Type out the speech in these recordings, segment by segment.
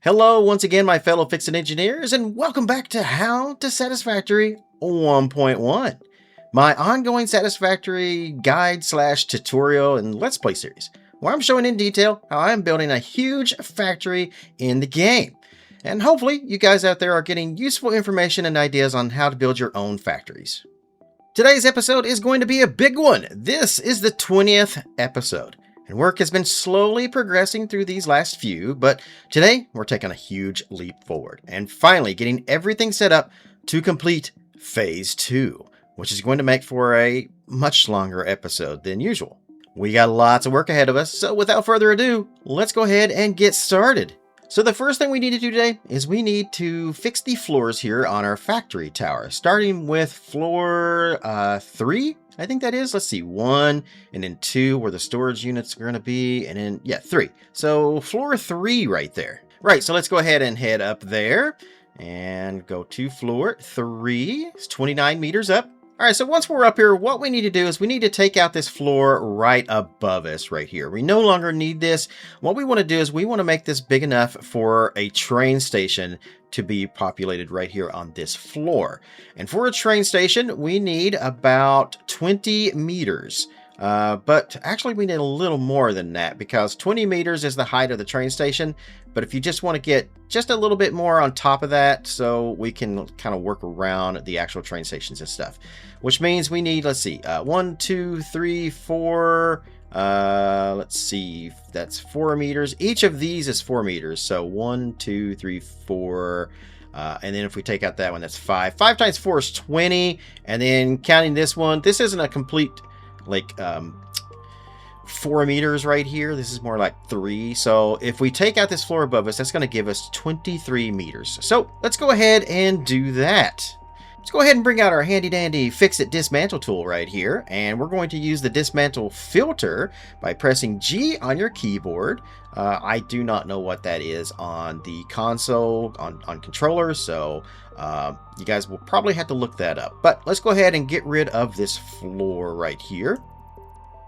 Hello once again, my fellow fixin' engineers, and welcome back to How to Satisfactory 1.1, my ongoing Satisfactory guide slash tutorial and Let's Play series, where I'm showing in detail how I'm building a huge factory in the game. And hopefully you guys out there are getting useful information and ideas on how to build your own factories. Today's episode is going to be a big one. This is the 20th episode. And work has been slowly progressing through these last few, but today we're taking a huge leap forward and finally getting everything set up to complete Phase 2, which is going to make for a much longer episode than usual. We got lots of work ahead of us, so without further ado, let's go ahead and get started. So the first thing we need to do today is we need to fix the floors here on our factory tower, starting with floor 3. I think that is. Let's see, 1 and then 2 where the storage units are going to be, and then, yeah, 3. So floor 3 right there. Right, so let's go ahead and head up there and go to floor 3. It's 29 meters up. All right, so once we're up here, what we need to do is we need to take out this floor right above us right here. We no longer need this. What we want to do is we want to make this big enough for a train station to be populated right here on this floor. And for a train station, we need about 20 meters. But actually we need a little more than that because 20 meters is the height of the train station. But if you just want to get just a little bit more on top of that, so we can kind of work around the actual train stations and stuff, which means we need, let's see, 1, 2, 3, 4, let's see, that's 4 meters. Each of these is 4 meters. So 1, 2, 3, 4, and then if we take out that one, that's 5. 5 times 4 is 20. And then counting this one, this isn't a complete, like, 4 meters right here. This is more like 3. So if we take out this floor above us, that's going to give us 23 meters. So let's go ahead and do that. Let's go ahead and bring out our handy dandy fix-it dismantle tool right here. And we're going to use the dismantle filter by pressing G on your keyboard. I do not know what that is on the console, on controllers. So you guys will probably have to look that up. But let's go ahead and get rid of this floor right here.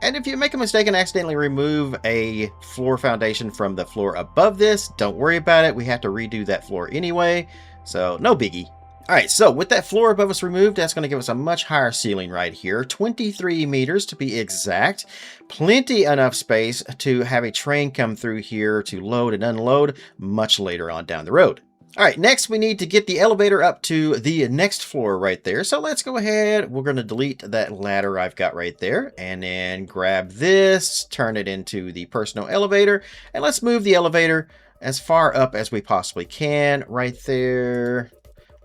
And if you make a mistake and accidentally remove a floor foundation from the floor above this, don't worry about it. We have to redo that floor anyway, so no biggie. All right, so with that floor above us removed, that's going to give us a much higher ceiling right here, 23 meters to be exact. Plenty enough space to have a train come through here to load and unload much later on down the road. All right, next we need to get the elevator up to the next floor right there. So let's go ahead. We're going to delete that ladder I've got right there and then grab this, turn it into the personal elevator, and let's move the elevator as far up as we possibly can right there.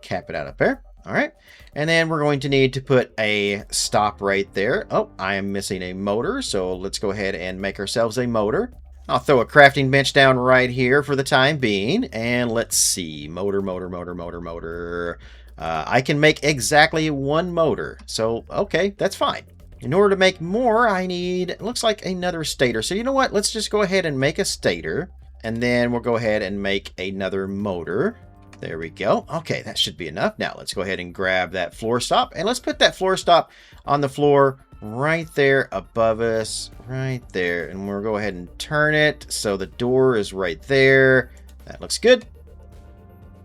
Cap it out up there. All right. And then we're going to need to put a stop right there. Oh, I am missing a motor. So let's go ahead and make ourselves a motor. I'll throw a crafting bench down right here for the time being. And let's see. Motor. I can make exactly 1 motor. So, okay, that's fine. In order to make more, I need, it looks like another stator. So you know what? Let's just go ahead and make a stator. And then we'll go ahead and make another motor. There we go. Okay, that should be enough. Now let's go ahead and grab that floor stop. And let's put that floor stop on the floor right there above us, right there. And we'll go ahead and turn it so the door is right there. That looks good.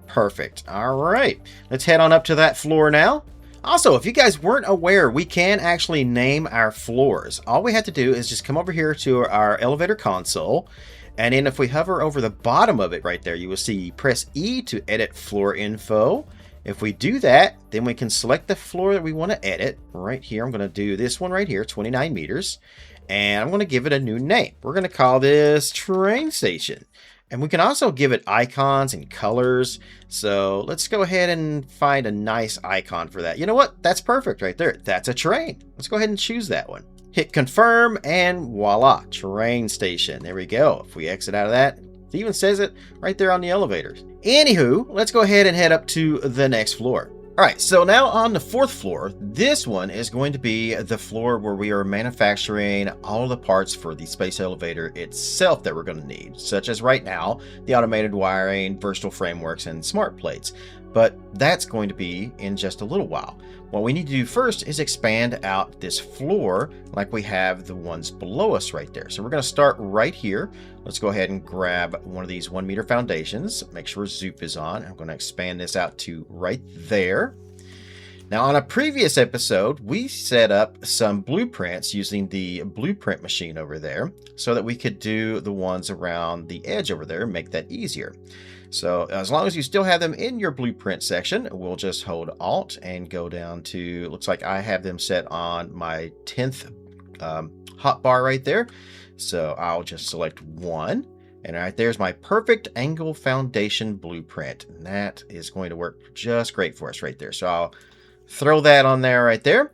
Perfect. All right, let's head on up to that floor now. Also, if you guys weren't aware, we can actually name our floors. All we have to do is just come over here to our elevator console. And then if we hover over the bottom of it right there, you will see press E to edit floor info. If we do that, then we can select the floor that we want to edit right here. I'm going to do this one right here, 29 meters. And I'm going to give it a new name. We're going to call this train station. And we can also give it icons and colors. So let's go ahead and find a nice icon for that. You know what? That's perfect right there. That's a train. Let's go ahead and choose that one. Hit confirm and voila, train station. There we go. If we exit out of that, it even says it right there on the elevators. Anywho, let's go ahead and head up to the next floor. All right, so now on the 4th floor, this one is going to be the floor where we are manufacturing all the parts for the space elevator itself that we're going to need, such as right now, the automated wiring, versatile frameworks, and smart plates. but that's going to be in just a little while. What we need to do first is expand out this floor like we have the ones below us right there. So we're going to start right here. Let's go ahead and grab one of these 1 meter foundations. Make sure Zoop is on. I'm going to expand this out to right there. Now, on a previous episode, we set up some blueprints using the blueprint machine over there so that we could do the ones around the edge over there and make that easier. So as long as you still have them in your blueprint section, we'll just hold Alt and go down to, looks like I have them set on my 10th hotbar right there. So I'll just select 1. And right there's my perfect angle foundation blueprint. And that is going to work just great for us right there. So I'll throw that on there right there.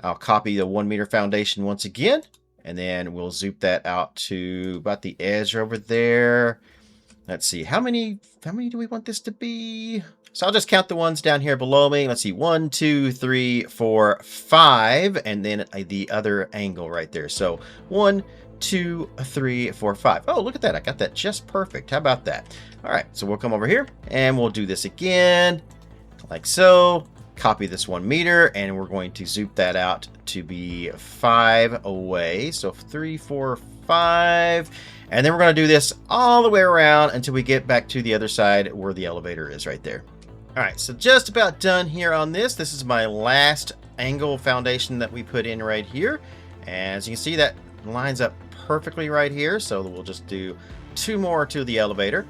I'll copy the 1 meter foundation once again, and then we'll zoop that out to about the edge over there. Let's see, how many do we want this to be? So I'll just count the ones down here below me. Let's see, 1, 2, 3, 4, 5, and then the other angle right there. So 1, 2, 3, 4, 5. Oh, look at that. I got that just perfect. How about that? All right, so we'll come over here and we'll do this again like so. Copy this 1 meter, and we're going to zoop that out to be 5 away. So 3, 4, 5. And then we're going to do this all the way around until we get back to the other side where the elevator is right there. All right, so just about done here on this. This is my last angle foundation that we put in right here. And as you can see, that lines up perfectly right here. So we'll just do 2 more to the elevator.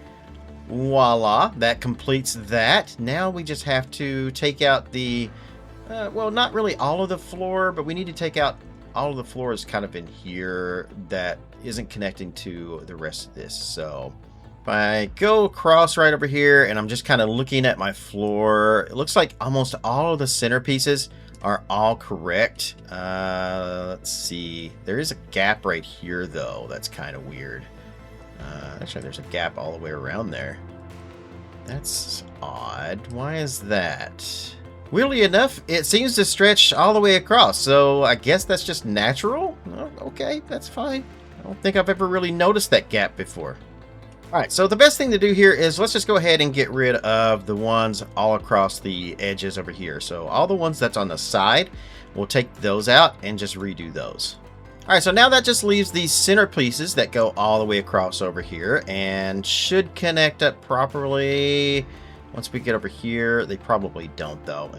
Voila, that completes that. Now we just have to take out the, well, not really all of the floor, but we need to take out all of the floors kind of in here that isn't connecting to the rest of this. So if I go across right over here and I'm just kind of looking at my floor, it looks like almost all of the centerpieces are all correct. Let's see, there is a gap right here though. That's kind of weird. Actually, there's a gap all the way around there. That's odd. Why is that? Weirdly enough, it seems to stretch all the way across, so I guess that's just natural? Oh, okay, that's fine. I don't think I've ever really noticed that gap before. Alright, so the best thing to do here is let's just go ahead and get rid of the ones all across the edges over here. So all the ones that's on the side, we'll take those out and just redo those. Alright, so now that just leaves these center pieces that go all the way across over here and should connect up properly. Once we get over here, they probably don't though.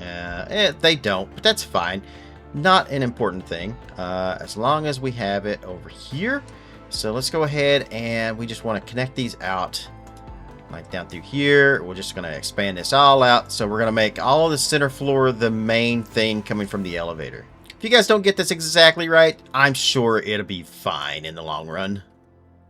They don't, but that's fine. Not an important thing, as long as we have it over here. So let's go ahead and we just want to connect these out like down through here. We're just going to expand this all out. So we're going to make all of the center floor the main thing coming from the elevator. If you guys don't get this exactly right, I'm sure it'll be fine in the long run.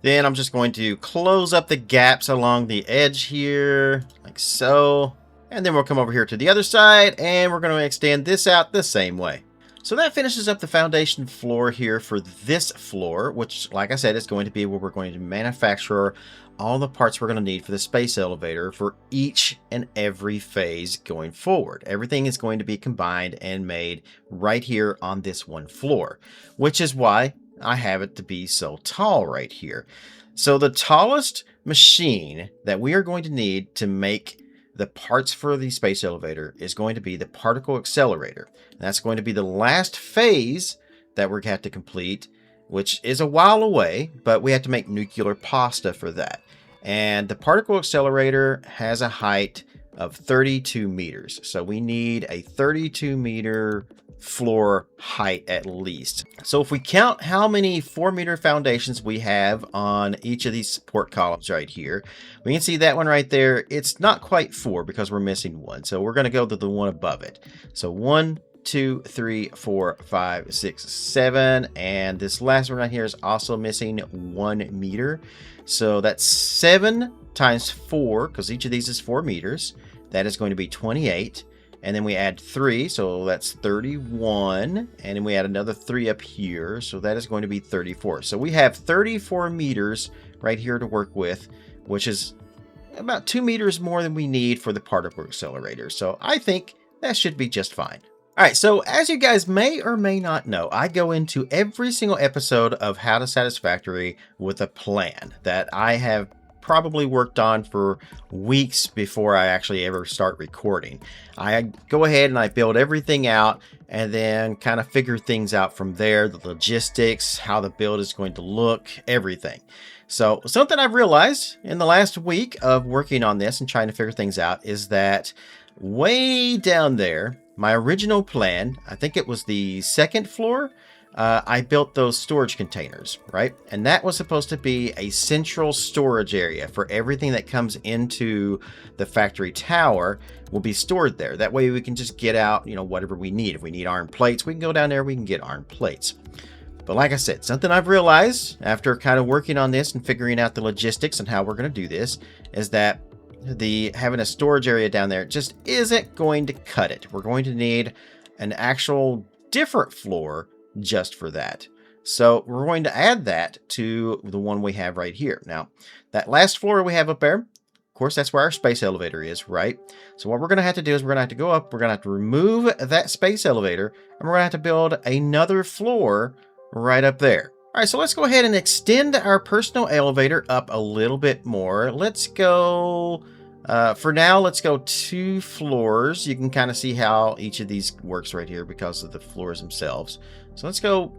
Then I'm just going to close up the gaps along the edge here, like so. And then we'll come over here to the other side, and we're going to extend this out the same way. So that finishes up the foundation floor here for this floor, which, like I said, is going to be where we're going to manufacture all the parts we're going to need for the space elevator for each and every phase going forward. Everything is going to be combined and made right here on this one floor, which is why I have it to be so tall right here. So the tallest machine that we are going to need to make the parts for the space elevator is going to be the particle accelerator. And that's going to be the last phase that we're going to have to complete, which is a while away, but we have to make nuclear pasta for that. And the particle accelerator has a height of 32 meters. So we need a 32 meter floor height at least. So if we count how many 4-meter foundations we have on each of these support columns right here, we can see that one right there. It's not quite 4 because we're missing one. So we're going to go to the one above it. So 1, 2, 3, 4, 5, 6, 7. And this last one right here is also missing 1 meter. So that's 7 times 4, because each of these is 4 meters. That is going to be 28. And then we add 3, so that's 31. And then we add another 3 up here, so that is going to be 34. So we have 34 meters right here to work with, which is about 2 meters more than we need for the particle accelerator. So I think that should be just fine. All right, so as you guys may or may not know, I go into every single episode of How to Satisfactory with a plan that I have probably worked on for weeks before I actually ever start recording. I go ahead and I build everything out and then kind of figure things out from there, the logistics, how the build is going to look, everything. So something I've realized in the last week of working on this and trying to figure things out is that way down there, my original plan, I think it was the second floor, I built those storage containers, right? And that was supposed to be a central storage area for everything that comes into the factory tower will be stored there. That way we can just get out, you know, whatever we need. If we need iron plates, we can go down there, we can get iron plates. But like I said, something I've realized after kind of working on this and figuring out the logistics and how we're going to do this is that having a storage area down there just isn't going to cut it. We're going to need an actual different floor just for that. So we're going to add that to the one we have right here. Now, that last floor we have up there, of course, that's where our space elevator is, right? So what we're going to have to do is we're going to have to go up, we're going to have to remove that space elevator, and we're going to have to build another floor right up there. All right, so let's go ahead and extend our personal elevator up a little bit more. Let's go, for now, let's go 2 floors. You can kind of see how each of these works right here because of the floors themselves. So let's go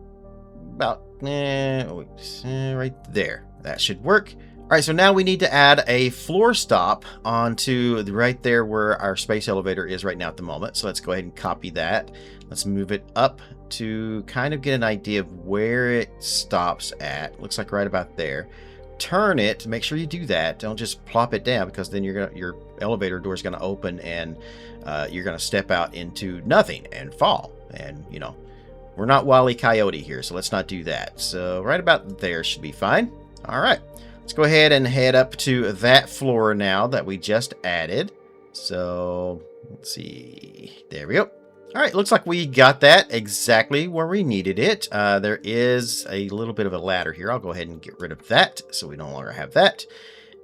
about right there. That should work. All right, so now we need to add a floor stop onto right there where our space elevator is right now at the moment. So let's go ahead and copy that. Let's move it up to kind of get an idea of where it stops at. Looks like right about there. Turn it. Make sure you do that. Don't just plop it down because then your elevator door is going to open and you're going to step out into nothing and fall. And, you know, we're not Wile E. Coyote here, so let's not do that. So right about there should be fine. All right. Let's go ahead and head up to that floor now that we just added. So let's see. There we go. All right, looks like we got that exactly where we needed it. There is a little bit of a ladder here. I'll go ahead and get rid of that so we no longer have that.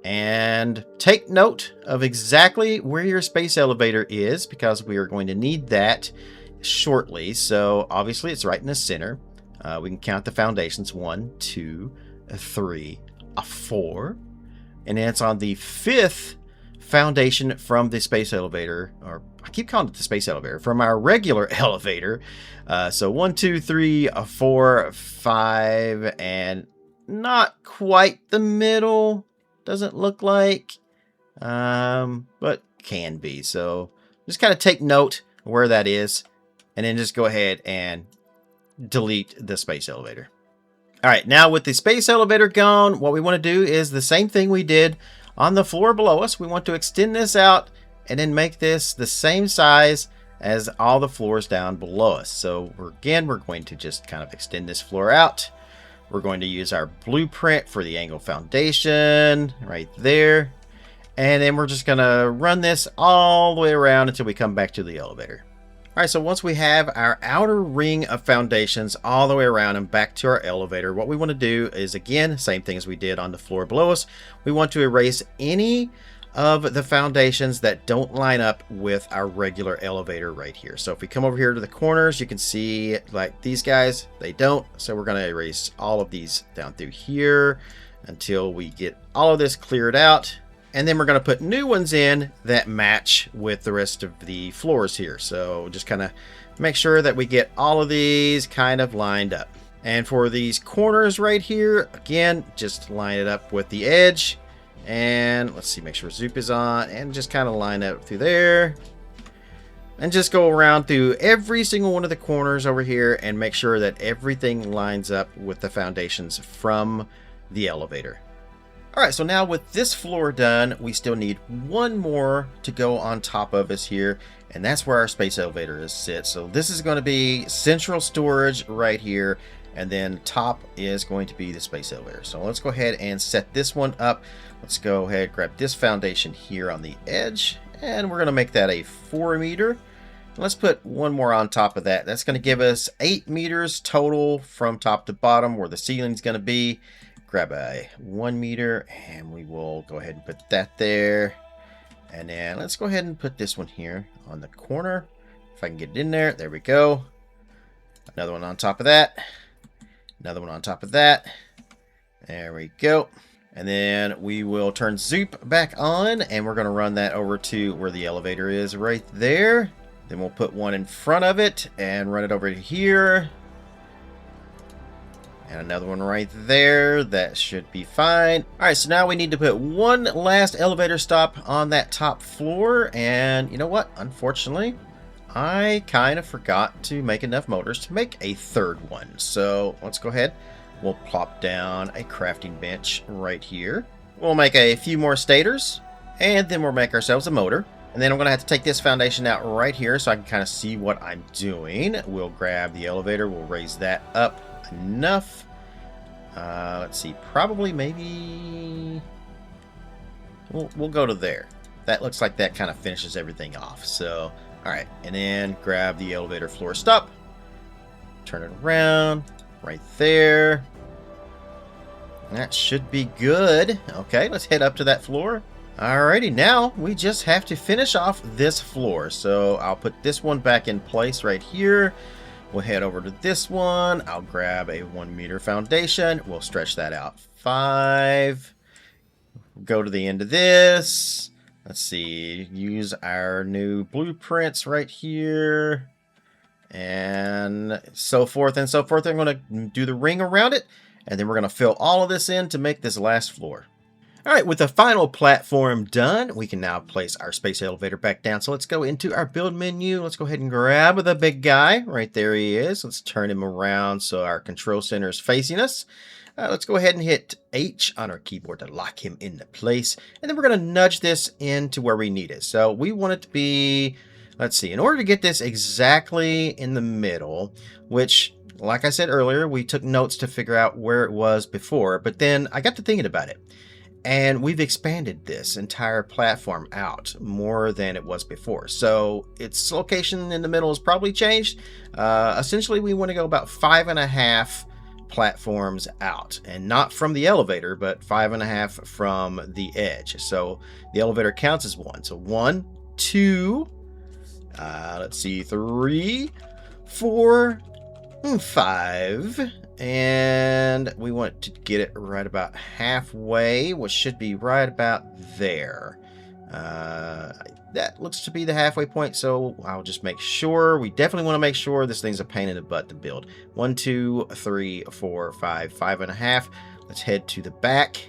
And take note of exactly where your space elevator is because we are going to need that shortly. So obviously it's right in the center. We can count the foundations. 1, 2, 3, 4. And then it's on the 5th foundation from the space elevator, or I keep calling it the space elevator, from our regular elevator. So 1, 2, 3, 4, 5, and not quite the middle, doesn't look like, but can be. So just kind of take note of where that is, and then just go ahead and delete the space elevator. All right, now with the space elevator gone, what we want to do is the same thing we did on the floor below us. We want to extend this out and then make this the same size as all the floors down below us. So we're going to just kind of extend this floor out. We're going to use our blueprint for the angle foundation right there. And then we're just going to run this all the way around until we come back to the elevator. All right, so once we have our outer ring of foundations all the way around and back to our elevator, what we want to do is, again, same thing as we did on the floor below us. We want to erase any of the foundations that don't line up with our regular elevator right here. So if we come over here to the corners, you can see like these guys, they don't. So we're going to erase all of these down through here until we get all of this cleared out. And then we're going to put new ones in that match with the rest of the floors here. So just kind of make sure that we get all of these kind of lined up. And for these corners right here, again, just line it up with the edge. And let's see, make sure Zoop is on and just kind of line up through there. And just go around through every single one of the corners over here and make sure that everything lines up with the foundations from the elevator. All right, so now with this floor done, we still need one more to go on top of us here, and that's where our space elevator sits. So this is going to be central storage right here, and then top is going to be the space elevator. So let's go ahead and set this one up. Let's go ahead, grab this foundation here on the edge, and we're going to make that a 4 meter. Let's put one more on top of that. That's going to give us 8 meters total from top to bottom where the ceiling is going to be. Grab a 1 meter and we will go ahead and put that there. And then let's go ahead and put this one here on the corner. If I can get it in there. There we go. Another one on top of that. Another one on top of that. There we go. And then we will turn Zoop back on, and we're going to run that over to where the elevator is right there. Then we'll put one in front of it and run it over to here. And another one right there. That should be fine. All right, so now we need to put one last elevator stop on that top floor. And you know what? Unfortunately, I kind of forgot to make enough motors to make a third one. So let's go ahead. We'll plop down a crafting bench right here. We'll make a few more stators. And then we'll make ourselves a motor. And then I'm going to have to take this foundation out right here so I can kind of see what I'm doing. We'll grab the elevator. We'll raise that up enough. Let's see, probably maybe we'll go to there. That looks like that kind of finishes everything off. So all right, and then grab the elevator floor stop, turn it around right there. That should be good. Okay, let's head up to that floor. Alrighty, now we just have to finish off this floor. So I'll put this one back in place right here. We'll head over to this one. I'll grab a 1 meter foundation. We'll stretch that out 5. Go to the end of this. Let's see. Use our new blueprints right here. And so forth and so forth. I'm going to do the ring around it. And then we're going to fill all of this in to make this last floor. All right, with the final platform done, we can now place our space elevator back down. So let's go into our build menu. Let's go ahead and grab the big guy. Right there he is. Let's turn him around so our control center is facing us. Let's go ahead and hit H on our keyboard to lock him into place. And then we're going to nudge this into where we need it. So we want it to be, let's see, in order to get this exactly in the middle, which, like I said earlier, we took notes to figure out where it was before. But then I got to thinking about it. And we've expanded this entire platform out more than it was before. So its location in the middle has probably changed. Essentially, we want to go about 5.5 platforms out. And not from the elevator, but 5.5 from the edge. So the elevator counts as 1. So 1, 2, let's see, 3, 4, 5. And we want to get it right about halfway, which should be right about there. That looks to be the halfway point, so I'll just make sure. We definitely want to make sure this thing's a pain in the butt to build. 1, 2, 3, 4, 5, 5.5. Let's head to the back.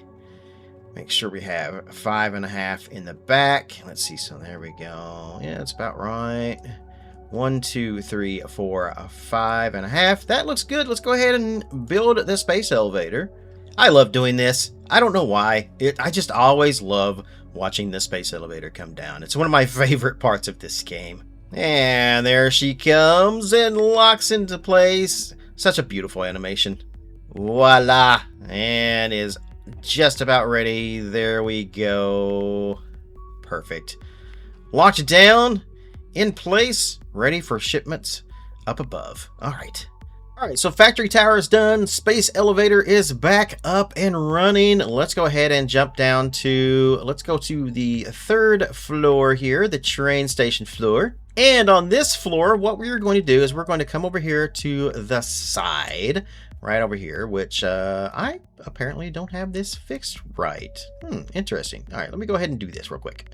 Make sure we have 5.5 in the back. Let's see, so there we go. Yeah, that's about right. 1, 2, 3, 4, 5.5. That looks good. Let's go ahead and build the space elevator. I love doing this. I don't know why. I just always love watching the space elevator come down. It's one of my favorite parts of this game. And there she comes and locks into place. Such a beautiful animation. Voila. And is just about ready. There we go. Perfect. Locked it down. In place, ready for shipments up above. All right, so factory tower is done. Space elevator is back up and running. Let's go ahead and jump down to, let's go to the 3rd floor here, the train station floor. And on this floor, what we're going to do is we're going to come over here to the side, right over here, which I apparently don't have this fixed right. Interesting. All right, let me go ahead and do this real quick.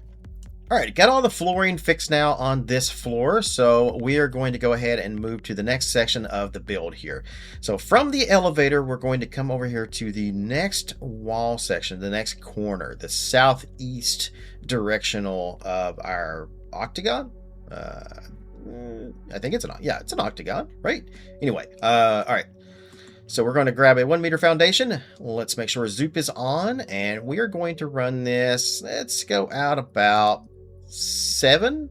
All right, got all the flooring fixed now on this floor, so we are going to go ahead and move to the next section of the build here. So from the elevator, we're going to come over here to the next wall section, the next corner, the southeast directional of our octagon. I think it's it's an octagon, right? Anyway, all right. So we're going to grab a 1 meter foundation. Let's make sure Zoop is on, and we are going to run this. Let's go out about 7.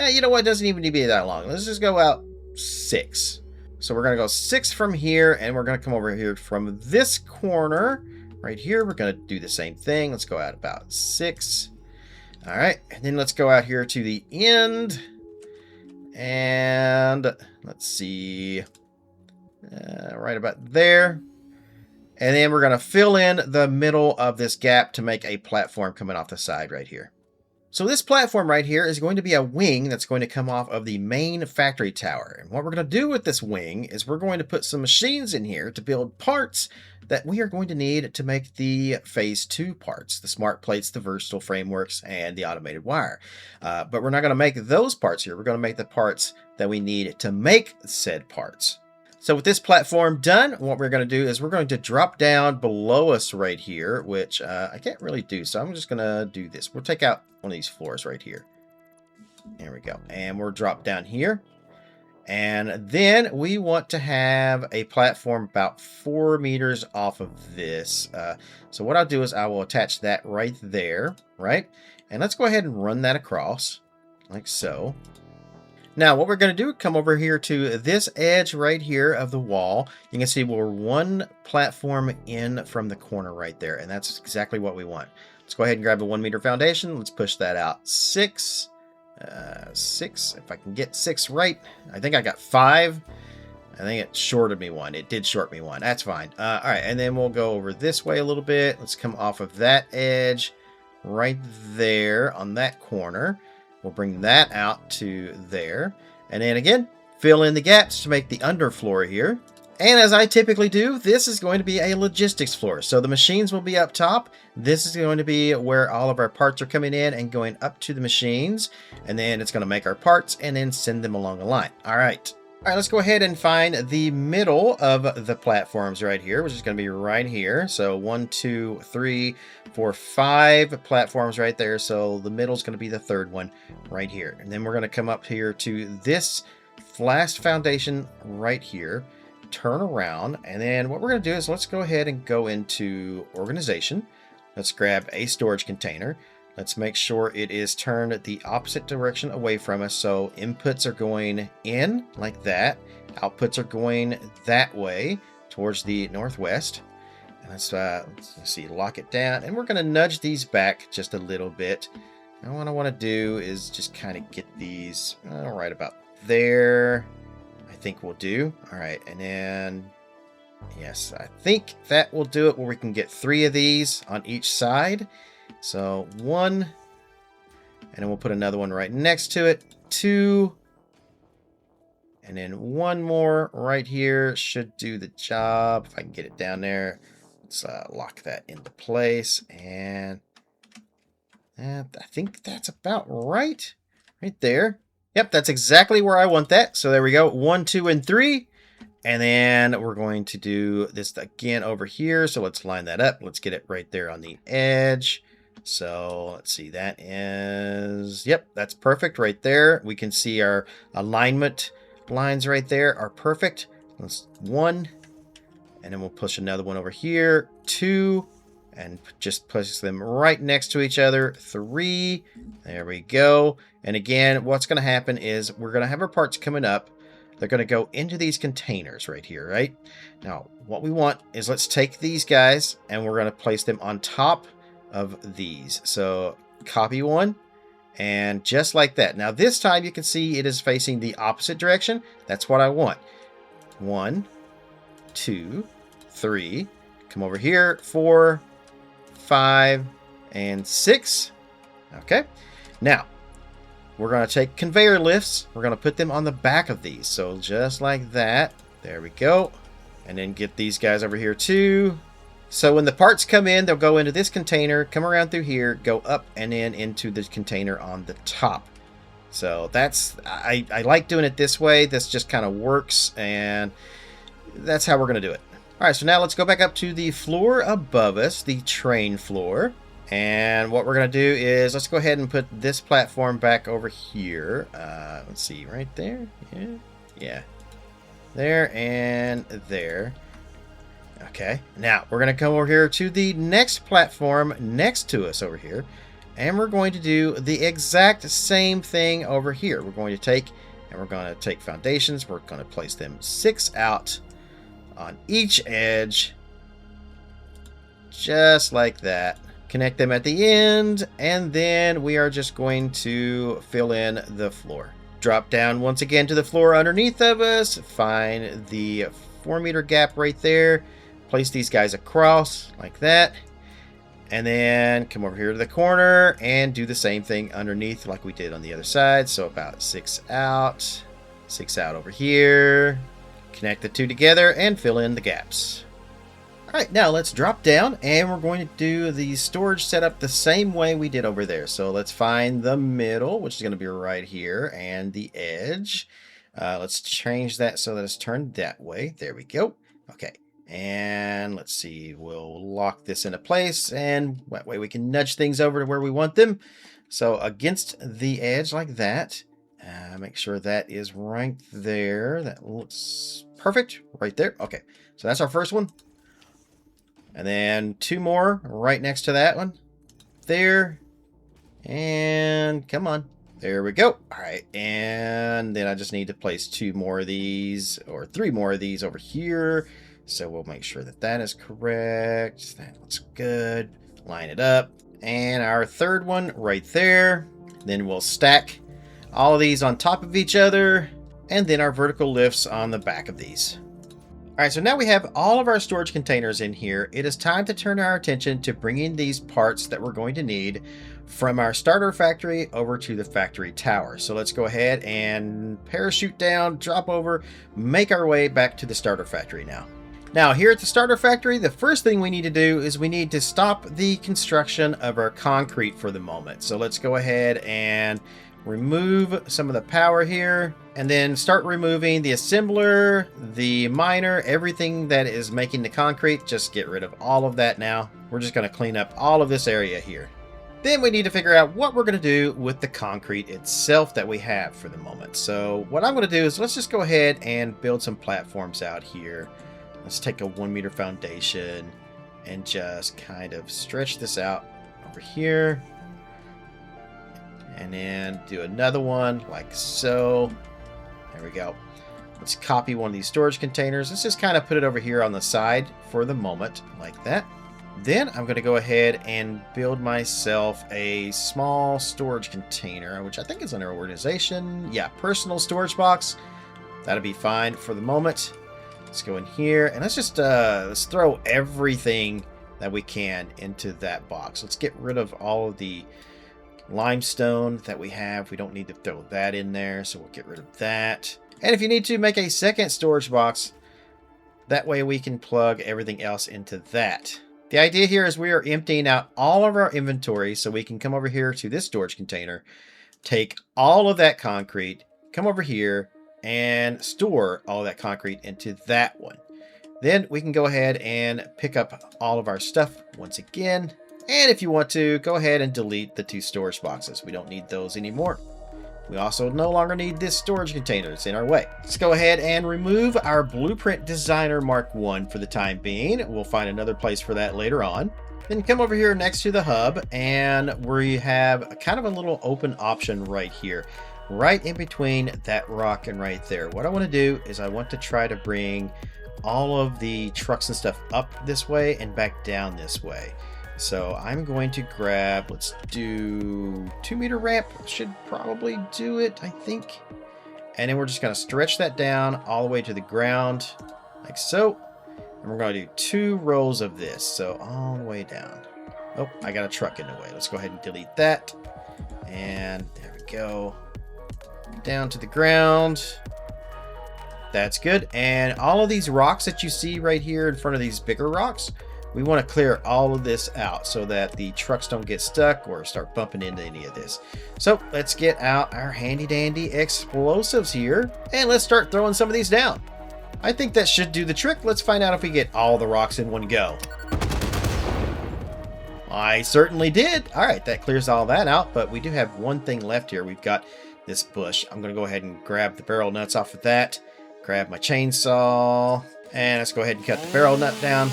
You know what? It doesn't even need to be that long. Let's just go out 6. So we're going to go 6 from here, and we're going to come over here from this corner right here. We're going to do the same thing. Let's go out about 6. All right, and then let's go out here to the end, and let's see, right about there. And then we're going to fill in the middle of this gap to make a platform coming off the side right here. So this platform right here is going to be a wing that's going to come off of the main factory tower. And what we're going to do with this wing is we're going to put some machines in here to build parts that we are going to need to make the phase 2 parts, the smart plates, the versatile frameworks, and the automated wire. But we're not going to make those parts here. We're going to make the parts that we need to make said parts. So with this platform done, what we're going to do is we're going to drop down below us right here, which I can't really do. So I'm just going to do this. We'll take out one of these floors right here. There we go. And we'll drop down here. And then we want to have a platform about 4 meters off of this. So what I'll do is I will attach that right there, right? And let's go ahead and run that across like so. Now, what we're going to do, come over here to this edge right here of the wall. You can see we're 1 platform in from the corner right there, and that's exactly what we want. Let's go ahead and grab the 1 meter foundation. Let's push that out 6. 6, if I can get 6 right. I think I got 5. I think it shorted me 1. It did short me 1. That's fine. All right, and then we'll go over this way a little bit. Let's come off of that edge right there on that corner. We'll bring that out to there. And then again, fill in the gaps to make the underfloor here. And as I typically do, this is going to be a logistics floor. So the machines will be up top. This is going to be where all of our parts are coming in and going up to the machines. And then it's going to make our parts and then send them along the line. All right. All right, let's go ahead and find the middle of the platforms right here, which is going to be right here. So 1, 2, 3, 4, 5 platforms right there. So the middle is going to be the 3rd one right here. And then we're going to come up here to this last foundation right here, turn around. And then what we're going to do is let's go ahead and go into organization. Let's grab a storage container. Let's make sure it is turned the opposite direction away from us. So inputs are going in like that. Outputs are going that way towards the northwest. And let's see, lock it down. And we're going to nudge these back just a little bit. And what I want to do is just kind of get these right about there. I think we'll do. All right. And then, yes, I think that will do it where we can get 3 of these on each side. So 1, and then we'll put another one right next to it, 2, and then 1 more right here should do the job. If I can get it down there, let's lock that into place. And I think that's about right there. Yep, that's exactly where I want that. So there we go, 1, 2, and 3. And then we're going to do this again over here. So let's line that up. Let's get it right there on the edge. So let's see, that is, yep, that's perfect right there. We can see our alignment lines right there are perfect. Let's 1, and then we'll push another one over here, 2, and just push them right next to each other, 3. There we go. And again, what's going to happen is we're going to have our parts coming up. They're going to go into these containers right here, right? Now, what we want is let's take these guys and we're going to place them on top of these. So copy 1, and just like that. Now this time you can see it is facing the opposite direction. That's what I want. 1, 2, 3. Come over here. 4, 5, and 6. Okay. Now we're going to take conveyor lifts. We're going to put them on the back of these. So just like that. There we go. And then get these guys over here too. So when the parts come in, they'll go into this container, come around through here, go up and then into the container on the top. So that's, I like doing it this way. This just kind of works, and that's how we're going to do it. All right, so now let's go back up to the floor above us, the train floor. And what we're going to do is let's go ahead and put this platform back over here. Let's see, right there. Yeah. There and there. Okay, now we're going to come over here to the next platform next to us over here, and we're going to do the exact same thing over here. We're going to take foundations. We're going to place them 6 out on each edge, just like that. Connect them at the end, and then we are just going to fill in the floor. Drop down once again to the floor underneath of us, find the 4 meter gap right there. Place these guys across like that. And then come over here to the corner and do the same thing underneath like we did on the other side. So about 6 out, 6 out over here. Connect the two together and fill in the gaps. All right, now let's drop down and we're going to do the storage setup the same way we did over there. So let's find the middle, which is going to be right here, and the edge. Let's change that so that it's turned that way. There we go. Okay. And let's see, we'll lock this into place, and that way we can nudge things over to where we want them. So against the edge like that. Make sure that is right there. That looks perfect right there. Okay, so that's our first one. And then 2 more right next to that one. There. And come on. There we go. All right, and then I just need to place 2 more of these, or 3 more of these over here. So we'll make sure that that is correct. That looks good. Line it up. And our third one right there. Then we'll stack all of these on top of each other. And then our vertical lifts on the back of these. All right, so now we have all of our storage containers in here. It is time to turn our attention to bringing these parts that we're going to need from our starter factory over to the factory tower. So let's go ahead and parachute down, drop over, make our way back to the starter factory now. Now, here at the starter factory, the first thing we need to do is we need to stop the construction of our concrete for the moment. So let's go ahead and remove some of the power here, and then start removing the assembler, the miner, everything that is making the concrete. Just get rid of all of that now. We're just going to clean up all of this area here. Then we need to figure out what we're going to do with the concrete itself that we have for the moment. So what I'm going to do is let's just go ahead and build some platforms out here. Let's take a 1 meter foundation and just kind of stretch this out over here. And then do another one like so. There we go. Let's copy one of these storage containers. Let's just kind of put it over here on the side for the moment, like that. Then I'm going to go ahead and build myself a small storage container, which I think is under organization. Yeah, personal storage box. That'll be fine for the moment. Let's go in here and let's just let's throw everything that we can into that box. Let's get rid of all of the limestone that we have. We don't need to throw that in there, so we'll get rid of that. And if you need to, make a second storage box. That way we can plug everything else into that. The idea here is we are emptying out all of our inventory, so we can come over here to this storage container, take all of that concrete, come over here, and store all of that concrete into that one. Then we can go ahead and pick up all of our stuff once again. And if you want to, go ahead and delete the 2 storage boxes. We don't need those anymore. We also no longer need this storage container. It's in our way. Let's go ahead and remove our Blueprint Designer Mark 1 for the time being. We'll find another place for that later on. Then come over here next to the hub, and we have kind of a little open option right here, right in between that rock and right there. What I want to do is I want to try to bring all of the trucks and stuff up this way and back down this way. So I'm going to grab, let's do 2 meter ramp. Should probably do it, I think. And then we're just going to stretch that down all the way to the ground, like so. And we're going to do 2 rows of this, so all the way down. Oh, I got a truck in the way. Let's go ahead and delete that. And there we go. Down to the ground. That's good. And all of these rocks that you see right here in front of these bigger rocks, we want to clear all of this out so that the trucks don't get stuck or start bumping into any of this. So let's get out our handy dandy explosives here and let's start throwing some of these down. I think that should do the trick. Let's find out if we get all the rocks in one go. I certainly did. All right, that clears all that out, but we do have one thing left here. We've got this bush. I'm going to go ahead and grab the barrel nuts off of that, grab my chainsaw, and let's go ahead and cut the barrel nut down.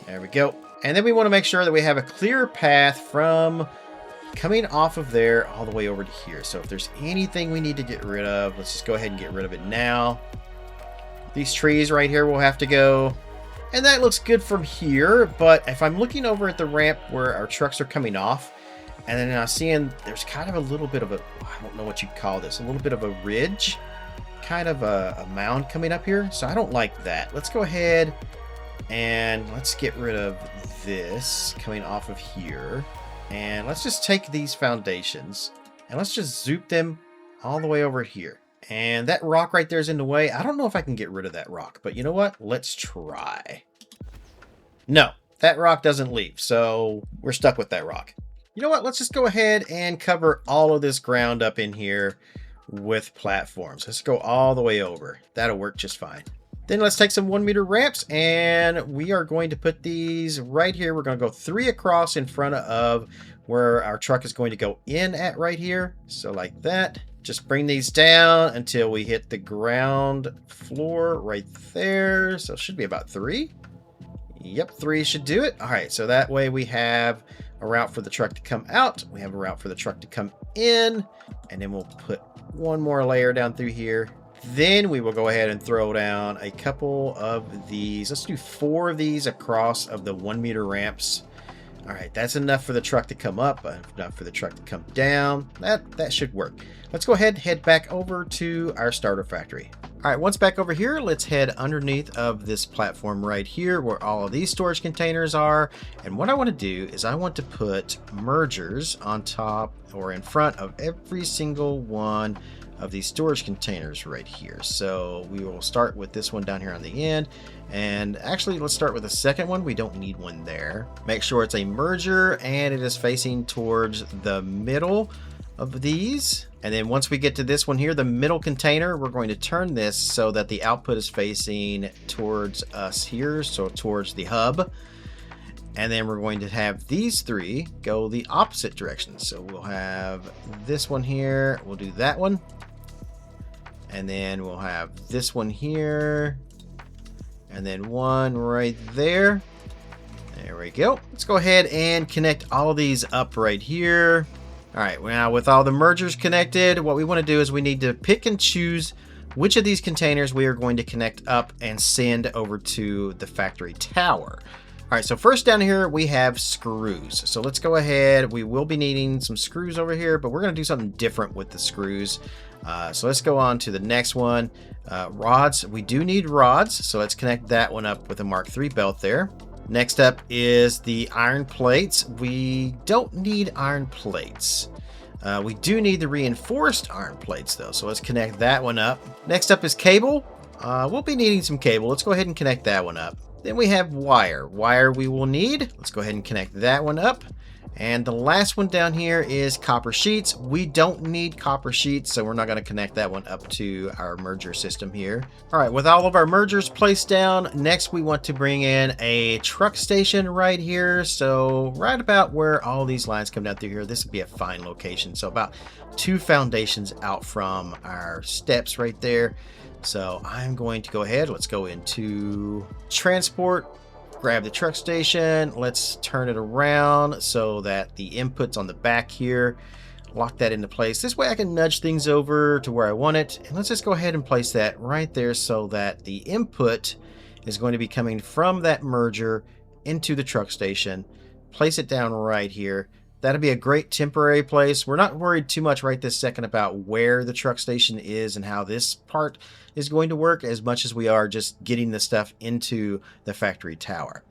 There we go. And then we want to make sure that we have a clear path from coming off of there all the way over to here. So if there's anything we need to get rid of, let's just go ahead and get rid of it now. These trees right here will have to go. And that looks good from here. But if I'm looking over at the ramp where our trucks are coming off, and then I'm seeing there's kind of a little bit of a, I don't know what you'd call this, a little bit of a ridge, kind of a mound coming up here. So I don't like that. Let's go ahead and let's get rid of this coming off of here. And let's just take these foundations and let's just zoop them all the way over here. And that rock right there is in the way. I don't know if I can get rid of that rock, but you know what? Let's try. No, that rock doesn't leave, so we're stuck with that rock. You know what? Let's just go ahead and cover all of this ground up in here with platforms. Let's go all the way over. That'll work just fine. Then let's take some 1 meter ramps, and we are going to put these right here. We're going to go 3 across in front of where our truck is going to go in at right here. So like that. Just bring these down until we hit the ground floor right there. So it should be about 3. Yep, 3 should do it. All right, so that way we have a route for the truck to come out. We have a route for the truck to come in. And then we'll put 1 more layer down through here. Then we will go ahead and throw down a couple of these. Let's do 4 of these across of the 1 meter ramps. All right, that's enough for the truck to come up, enough for the truck to come down. That should work. Let's go ahead and head back over to our starter factory. All right, once back over here, let's head underneath of this platform right here where all of these storage containers are. And what I want to do is I want to put mergers on top or in front of every single one of these storage containers right here. So we will start with this one down here on the end. And actually, let's start with the second one. We don't need one there. Make sure it's a merger and it is facing towards the middle of these. And then once we get to this one here, the middle container, we're going to turn this so that the output is facing towards us here, so towards the hub. And then we're going to have these 3 go the opposite direction. So we'll have this one here, we'll do that one. And then we'll have this one here. And then 1 right there. There we go. Let's go ahead and connect all of these up right here. All right, now with all the mergers connected, what we want to do is we need to pick and choose which of these containers we are going to connect up and send over to the factory tower. All right, so first down here, we have screws. So let's go ahead. We will be needing some screws over here, but we're going to do something different with the screws. So let's go on to the next one. Rods, we do need rods. So let's connect that one up with a Mark III belt there. Next up is the iron plates. We don't need iron plates. We do need the reinforced iron plates though. So let's connect that one up. Next up is cable. We'll be needing some cable. Let's go ahead and connect that one up. Then we have wire. Wire we will need. Let's go ahead and connect that one up. And the last one down here is copper sheets. We don't need copper sheets, so we're not going to connect that one up to our merger system here. All right, with all of our mergers placed down, next we want to bring in a truck station right here. So right about where all these lines come down through here, this would be a fine location. So about 2 foundations out from our steps right there. So I'm going to go ahead. Let's go into transport. Grab the truck station. Let's turn it around so that the input's on the back here. Lock that into place. This way I can nudge things over to where I want it. And let's just go ahead and place that right there so that the input is going to be coming from that merger into the truck station. Place it down right here. That'll be a great temporary place. We're not worried too much right this second about where the truck station is and how this part is going to work as much as we are just getting the stuff into the factory tower.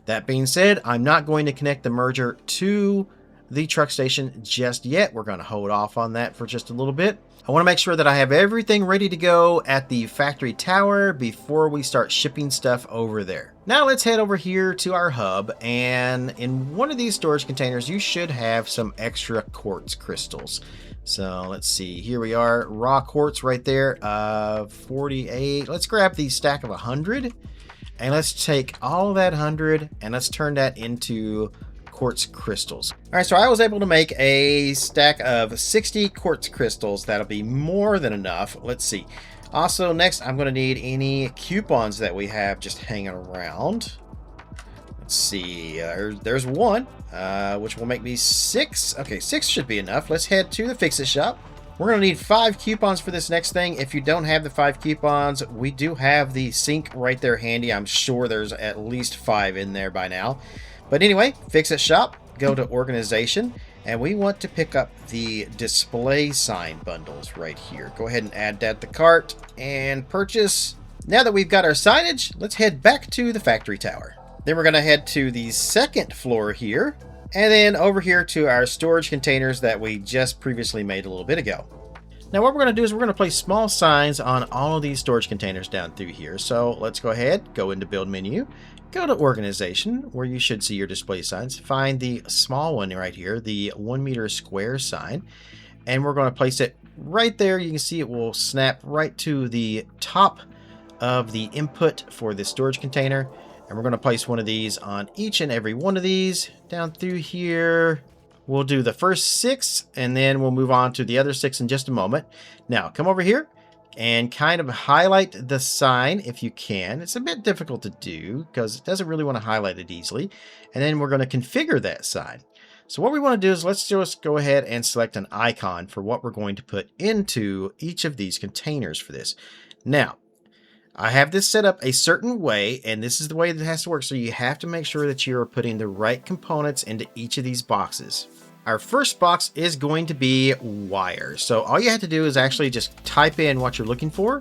That being said, I'm not going to connect the merger to the truck station just yet. We're going to hold off on that for just a little bit. I want to make sure that I have everything ready to go at the factory tower before we start shipping stuff over there. Now let's head over here to our hub, and in one of these storage containers you should have some extra quartz crystals. So let's see, here we are, raw quartz right there, 48. Let's grab the stack of 100 and let's take all of that 100 and let's turn that into quartz crystals. All right, so I was able to make a stack of 60 quartz crystals. That'll be more than enough. Let's see. Also, next I'm going to need any coupons that we have just hanging around. Let's see. There's 1, which will make me 6. Okay, 6 should be enough. Let's head to the Fix-It shop. We're going to need 5 coupons for this next thing. If you don't have the 5 coupons, we do have the sink right there handy. I'm sure there's at least 5 in there by now. But anyway, Fix-It shop, go to organization, and we want to pick up the display sign bundles right here. Go ahead and add that to cart and purchase. Now that we've got our signage, let's head back to the factory tower. Then we're going to head to the second floor here, and then over here to our storage containers that we just previously made a little bit ago. Now what we're going to do is we're going to place small signs on all of these storage containers down through here. So let's go ahead, go into build menu, go to organization where you should see your display signs. Find the small one right here, the 1 meter square sign, and we're going to place it right there. You can see it will snap right to the top of the input for the storage container. And we're going to place one of these on each and every one of these down through here. We'll do the first 6 and then we'll move on to the other 6 in just a moment. Now come over here and kind of highlight the sign if you can. It's a bit difficult to do because it doesn't really want to highlight it easily. And then we're going to configure that sign. So what we want to do is let's just go ahead and select an icon for what we're going to put into each of these containers for this. Now, I have this set up a certain way, and this is the way that it has to work. So you have to make sure that you're putting the right components into each of these boxes. Our first box is going to be wire. So all you have to do is actually just type in what you're looking for,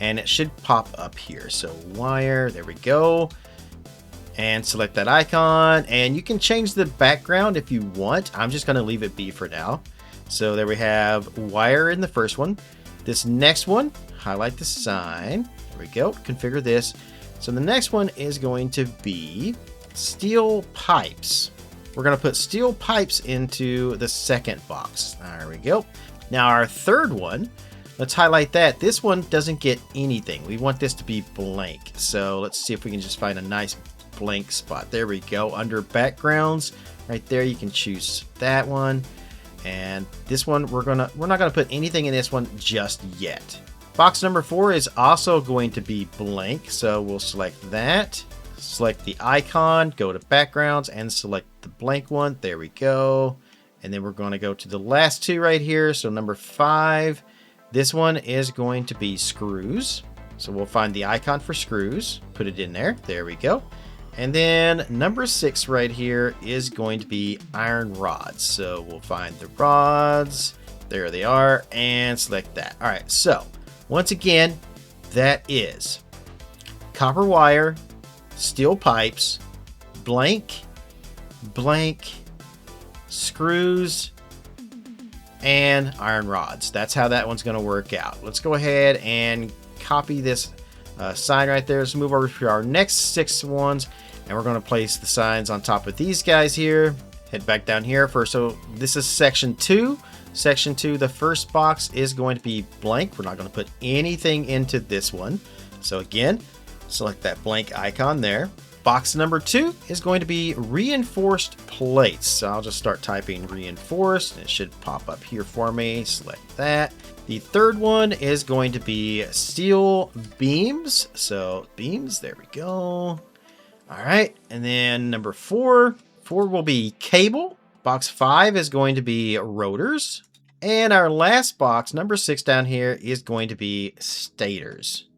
and it should pop up here. So wire, there we go. And select that icon, and you can change the background if you want. I'm just going to leave it be for now. So there we have wire in the first one. This next one, highlight the sign. There we go. Configure this. So the next one is going to be steel pipes. We're going to put steel pipes into the second box. There we go. Now our third one, let's highlight that. This one doesn't get anything. We want this to be blank. So let's see if we can just find a nice blank spot. There we go. Under backgrounds, right there, you can choose that one. And this one, we're not gonna put anything in this one just yet. Box number 4 is also going to be blank, so we'll select that. Select the icon, go to backgrounds, and select the blank one. There we go. And then we're going to go to the last 2 right here. So number 5, this one is going to be screws. So we'll find the icon for screws, put it in there. There we go. And then number 6 right here is going to be iron rods. So we'll find the rods. There they are, and select that. All right, so once again, that is copper wire, steel pipes, blank, screws, and iron rods. That's how that one's going to work out. Let's go ahead and copy this sign right there. Let's move over to our next 6 ones, and we're going to place the signs on top of these guys here. Head back down here so this is section 2. Section 2, the first box is going to be blank. We're not going to put anything into this one. So again, select that blank icon there. Box number 2 is going to be reinforced plates. So I'll just start typing reinforced, and it should pop up here for me. Select that. The third one is going to be steel beams. So beams, there we go. All right, and then number 4 will be cable. Box 5 is going to be rotors. And our last box, number 6 down here, is going to be stators.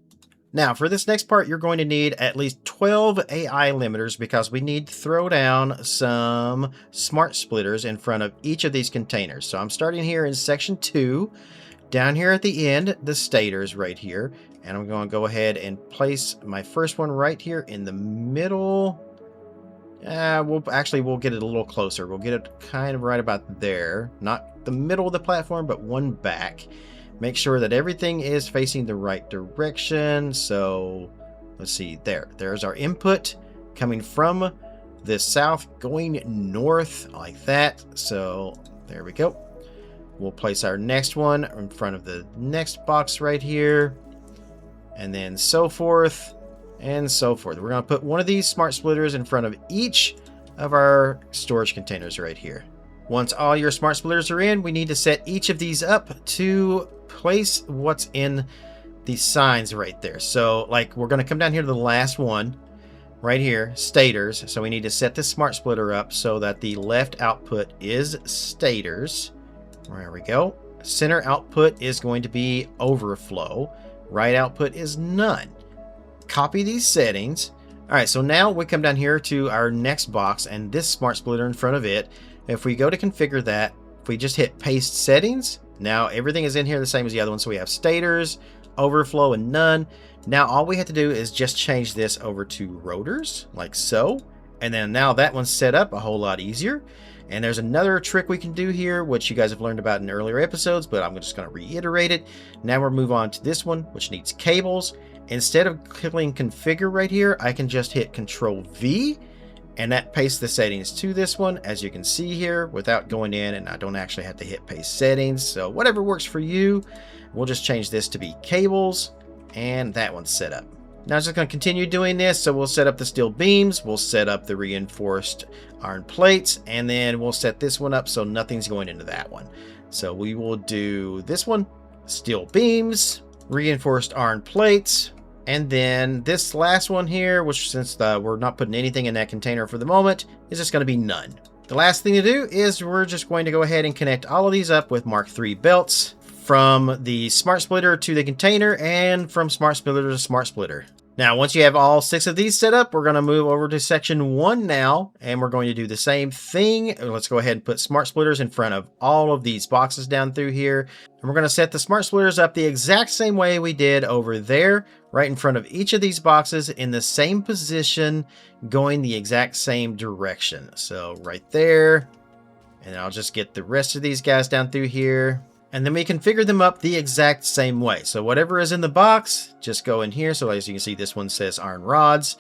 Now, for this next part, you're going to need at least 12 AI limiters because we need to throw down some smart splitters in front of each of these containers. So I'm starting here in section 2. Down here at the end, the stators right here. And I'm going to go ahead and place my first one right here in the middle. We'll get it a little closer. We'll get it kind of right about there. Not the middle of the platform, but one back. Make sure that everything is facing the right direction. So let's see, there's our input coming from the south going north like that. So there we go. We'll place our next one in front of the next box right here, and then so forth and so forth. We're going to put one of these smart splitters in front of each of our storage containers right here. Once all your smart splitters are in, we need to set each of these up to place what's in the signs right there. So like we're going to come down here to the last one right here, stators. So we need to set this smart splitter up so that the left output is stators. There we go. Center output is going to be overflow. Right output is none. Copy these settings. All right, so now we come down here to our next box and this smart splitter in front of it. If we go to configure that, if we just hit paste settings, now everything is in here the same as the other one. So we have stators, overflow and none. Now all we have to do is just change this over to rotors, like so. And then now that one's set up a whole lot easier. And there's another trick we can do here, which you guys have learned about in earlier episodes, but I'm just going to reiterate it. Now we'll move on to this one, which needs cables. Instead of clicking configure right here, I can just hit Control V, and that pastes the settings to this one, as you can see here, without going in, and I don't actually have to hit paste settings. So whatever works for you. We'll just change this to be cables, and that one's set up. Now I'm just going to continue doing this. So we'll set up the steel beams, we'll set up the reinforced iron plates, and then we'll set this one up so nothing's going into that one. So we will do this one, steel beams, reinforced iron plates, and then this last one here, which since we're not putting anything in that container for the moment, is just going to be none. The last thing to do is we're just going to go ahead and connect all of these up with Mark III belts, from the smart splitter to the container, and from smart splitter to smart splitter. Now, once you have all 6 of these set up, we're going to move over to section 1 now, and we're going to do the same thing. Let's go ahead and put smart splitters in front of all of these boxes down through here. And we're going to set the smart splitters up the exact same way we did over there, right in front of each of these boxes in the same position, going the exact same direction. So right there, and I'll just get the rest of these guys down through here. And then we configure them up the exact same way. So whatever is in the box, just go in here. So as you can see, this one says iron rods.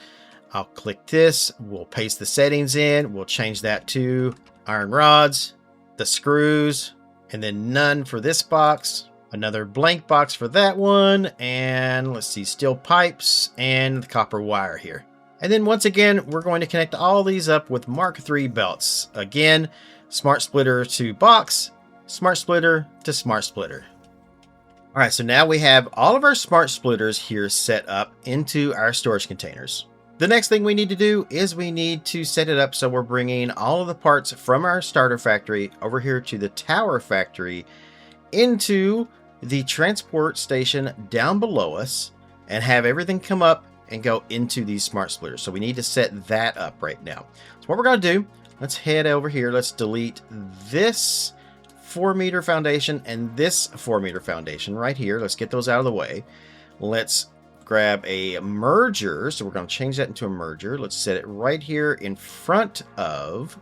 I'll click this. We'll paste the settings in. We'll change that to iron rods, the screws, and then none for this box. Another blank box for that one. And let's see, steel pipes and the copper wire here. And then once again, we're going to connect all these up with Mark III belts. Again, smart splitter to box, smart splitter to smart splitter. All right, so now we have all of our smart splitters here set up into our storage containers. The next thing we need to do is we need to set it up so we're bringing all of the parts from our starter factory over here to the tower factory into the transport station down below us and have everything come up and go into these smart splitters. So we need to set that up right now. So what we're going to do, let's head over here. Let's delete this 4-meter foundation and this 4-meter foundation right here. Let's get those out of the way. Let's grab a merger. So we're going to change that into a merger. Let's set it right here in front of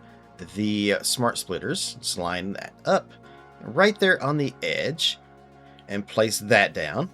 the smart splitters. Let's line that up right there on the edge and place that down.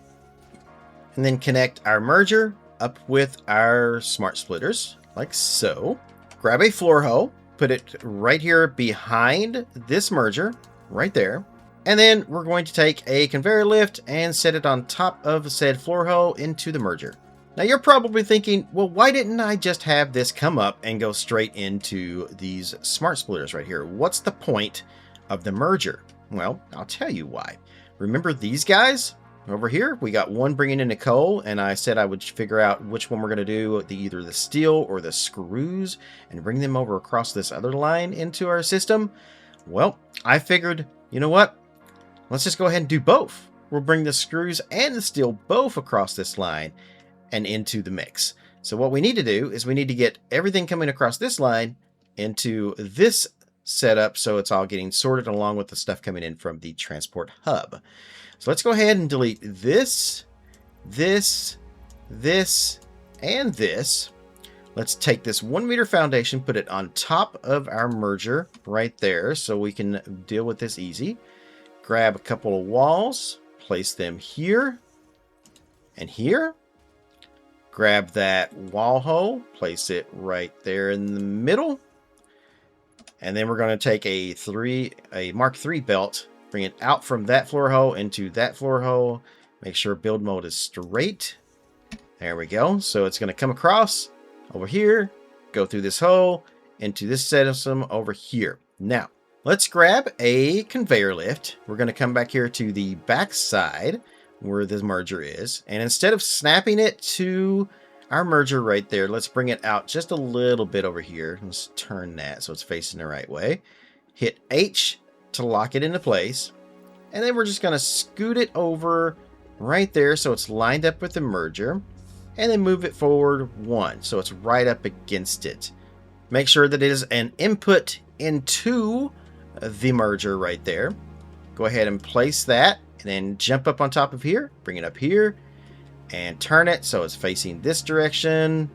And then connect our merger up with our smart splitters like so. Grab a floor hoe, put it right here behind this merger, right there. And then we're going to take a conveyor lift and set it on top of said floor hoe into the merger. Now you're probably thinking, well, why didn't I just have this come up and go straight into these smart splitters right here? What's the point of the merger? Well, I'll tell you why. Remember these guys over here? We got one bringing in the coal, and I said I would figure out which one we're going to do, either the steel or the screws, and bring them over across this other line into our system. Well, I figured, you know what? Let's just go ahead and do both. We'll bring the screws and the steel both across this line and into the mix. So what we need to do is we need to get everything coming across this line into this setup so it's all getting sorted along with the stuff coming in from the transport hub. So let's go ahead and delete this, this, this, and this. Let's take this 1-meter foundation, put it on top of our merger right there so we can deal with this easy. Grab a couple of walls, place them here and here. Grab that wall hole, place it right there in the middle. And then we're going to take a Mark III belt, bring it out from that floor hole into that floor hole. Make sure build mode is straight. There we go. So it's going to come across over here, go through this hole, into this system over here. Now, let's grab a conveyor lift. We're going to come back here to the back side where this merger is. And instead of snapping it to our merger right there, let's bring it out just a little bit over here. Let's turn that so it's facing the right way. Hit H to lock it into place. And then we're just going to scoot it over right there so it's lined up with the merger. And then move it forward 1 so it's right up against it. Make sure that it is an input into the merger right there. Go ahead and place that and then jump up on top of here, bring it up here, and turn it so it's facing this direction.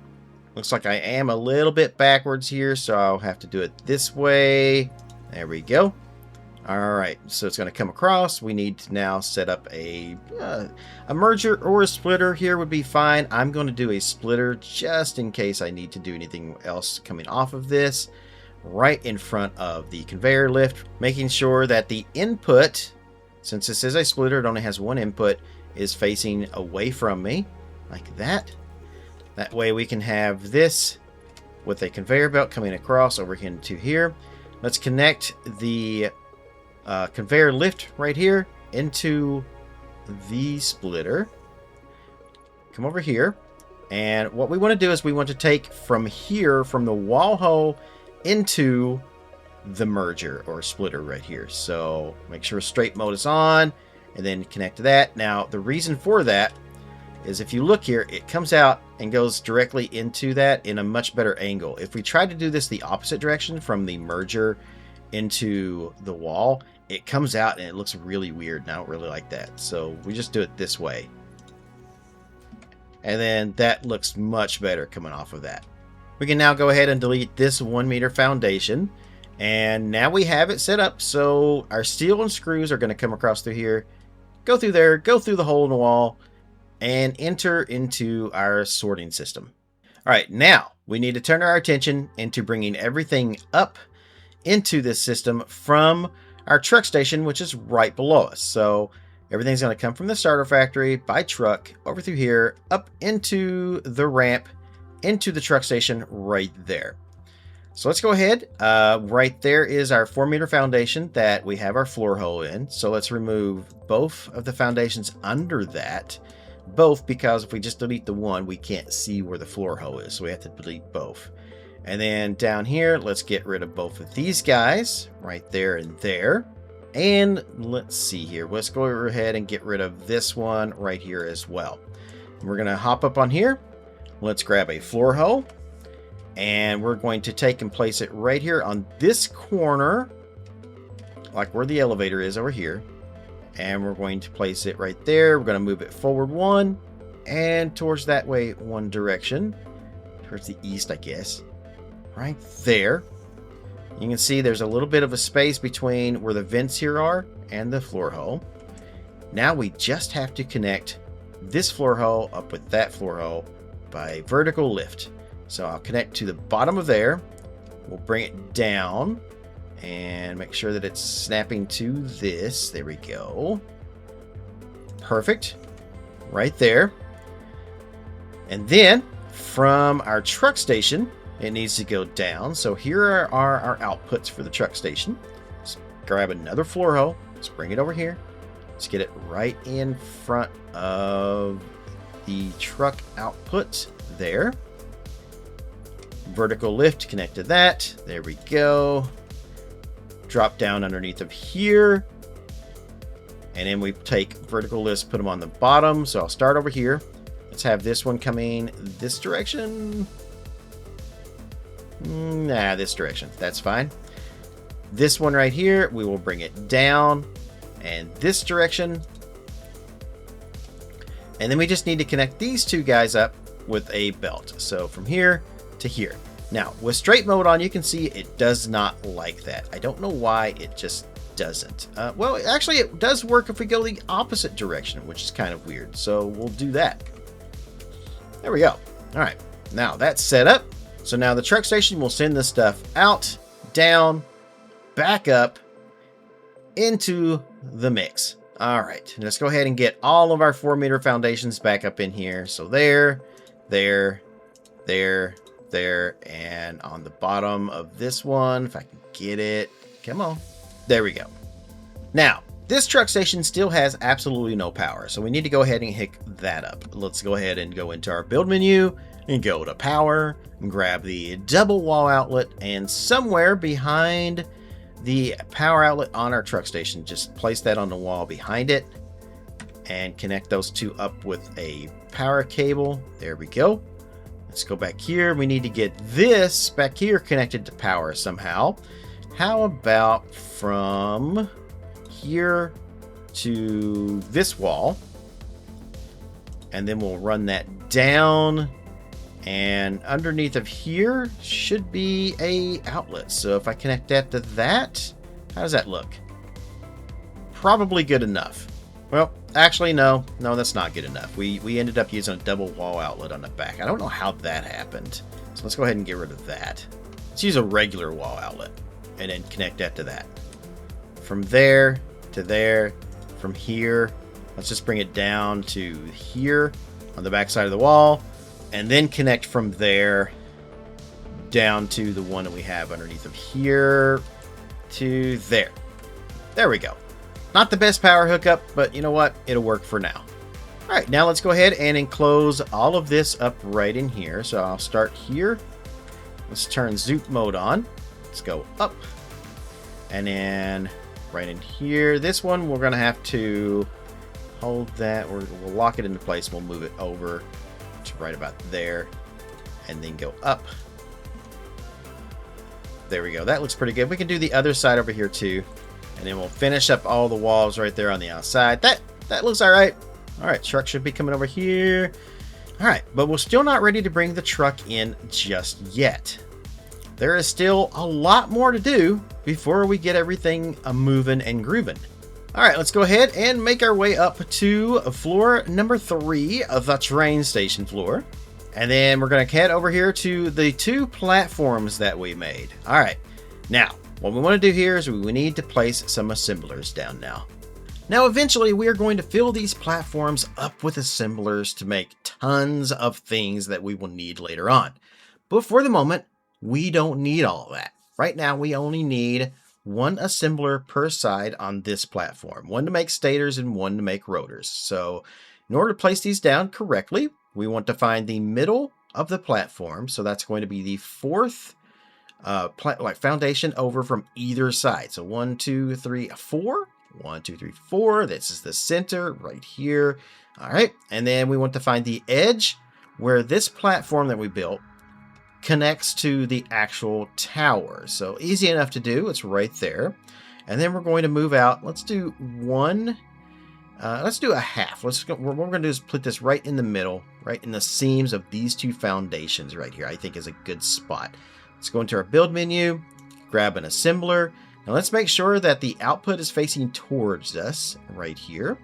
Looks like I am a little bit backwards here, so I'll have to do it this way. There we go. All right, so it's going to come across. We need to now set up a merger or a splitter here would be fine. I'm going to do a splitter just in case I need to do anything else coming off of this. Right in front of the conveyor lift, making sure that the input, since this is a splitter, it only has one input, is facing away from me, like that. That way we can have this with a conveyor belt coming across over into here. Let's connect the conveyor lift right here into the splitter. Come over here, and what we want to do is we want to take from here, from the wall hole, into the merger or splitter right here. So make sure straight mode is on, and then connect to that. Now the reason for that is if you look here, it comes out and goes directly into that in a much better angle. If we try to do this the opposite direction, from the merger into the wall, it comes out and it looks really weird, and I don't really like that. So we just do it this way, and then that looks much better coming off of that. We can now go ahead and delete this 1 meter foundation, and now we have it set up so our steel and screws are going to come across through here, go through there, go through the hole in the wall, and enter into our sorting system. All right, now we need to turn our attention into bringing everything up into this system from our truck station, which is right below us. So everything's going to come from the starter factory by truck over through here, up into the ramp, into the truck station right there. So let's go ahead. Right there is our 4 meter foundation that we have our floor hole in. So let's remove both of the foundations under that. Both, because if we just delete the one, we can't see where the floor hole is. So we have to delete both. And then down here, let's get rid of both of these guys right there and there. And let's see here. Let's go ahead and get rid of this one right here as well. We're going to hop up on here. Let's grab a floor hole, and we're going to take and place it right here on this corner, like where the elevator is over here. And we're going to place it right there. We're going to move it forward 1 and towards that way 1 direction, towards the east, I guess. Right there. You can see there's a little bit of a space between where the vents here are and the floor hole. Now we just have to connect this floor hole up with that floor hole by vertical lift. So I'll connect to the bottom of there. We'll bring it down and make sure that it's snapping to this. There we go. Perfect. Right there. And then from our truck station, it needs to go down. So here are our outputs for the truck station. Let's grab another floor hole. Let's bring it over here. Let's get it right in front of the truck output there. Vertical lift, connect to that. There we go. Drop down underneath of here. And then we take vertical lifts, put them on the bottom. So I'll start over here. Let's have this one coming this direction. Nah, this direction. That's fine. This one right here, we will bring it down. And this direction. And then we just need to connect these two guys up with a belt. So from here to here. Now, with straight mode on, you can see it does not like that. I don't know why it just doesn't. Well, actually, it does work if we go the opposite direction, which is kind of weird. So we'll do that. There we go. All right. Now that's set up. So now the truck station will send this stuff out, down, back up into the mix. All right. Let's go ahead and get all of our 4 meter foundations back up in here. So there, and on the bottom of this one, if I can get it. Come on. There we go. Now, this truck station still has absolutely no power, so we need to go ahead and hook that up. Let's go ahead and go into our build menu and go to power and grab the double wall outlet, and somewhere behind the power outlet on our truck station, just place that on the wall behind it and connect those two up with a power cable. There we go. Let's go back here. We need to get this back here connected to power somehow. How about from here to this wall? And then we'll run that down. And underneath of here should be a outlet. So if I connect that to that, how does that look? Probably good enough. Well, actually, no, that's not good enough. We ended up using a double wall outlet on the back. I don't know how that happened. So let's go ahead and get rid of that. Let's use a regular wall outlet and then connect that to that. From there to there, from here, let's just bring it down to here on the back side of the wall, and then connect from there down to the one that we have underneath of here to there. There we go. Not the best power hookup, but you know what? It'll work for now. All right, now let's go ahead and enclose all of this up right in here. So I'll start here. Let's turn zoom mode on. Let's go up. And then right in here, this one, we're gonna have to hold that. We'll lock it into place. We'll move it over to right about there and then go up. There we go. That looks pretty good. We can do the other side over here too. And then we'll finish up all the walls right there on the outside. That looks all right. All right, truck should be coming over here. All right, but we're still not ready to bring the truck in just yet. There is still a lot more to do before we get everything moving and grooving. All right, let's go ahead and make our way up to floor number 3 of the train station floor. And then we're going to head over here to the 2 platforms that we made. All right, now what we want to do here is we need to place some assemblers down now. Now, eventually, we are going to fill these platforms up with assemblers to make tons of things that we will need later on. But for the moment, we don't need all of that. Right now, we only need 1 assembler per side on this platform. 1 to make stators and 1 to make rotors. So in order to place these down correctly, we want to find the middle of the platform. So that's going to be the 4th foundation over from either side. So 1, 2, 3, 4. 1, 2, 3, 4. This is the center right here. All right. And then we want to find the edge where this platform that we built connects to the actual tower. So easy enough to do. It's right there. And then we're going to move out. Let's do 1. Let's do a half. What we're going to do is put this right in the middle, right in the seams of these 2 foundations right here. I think is a good spot. Let's go into our build menu, grab an assembler. Now let's make sure that the output is facing towards us right here.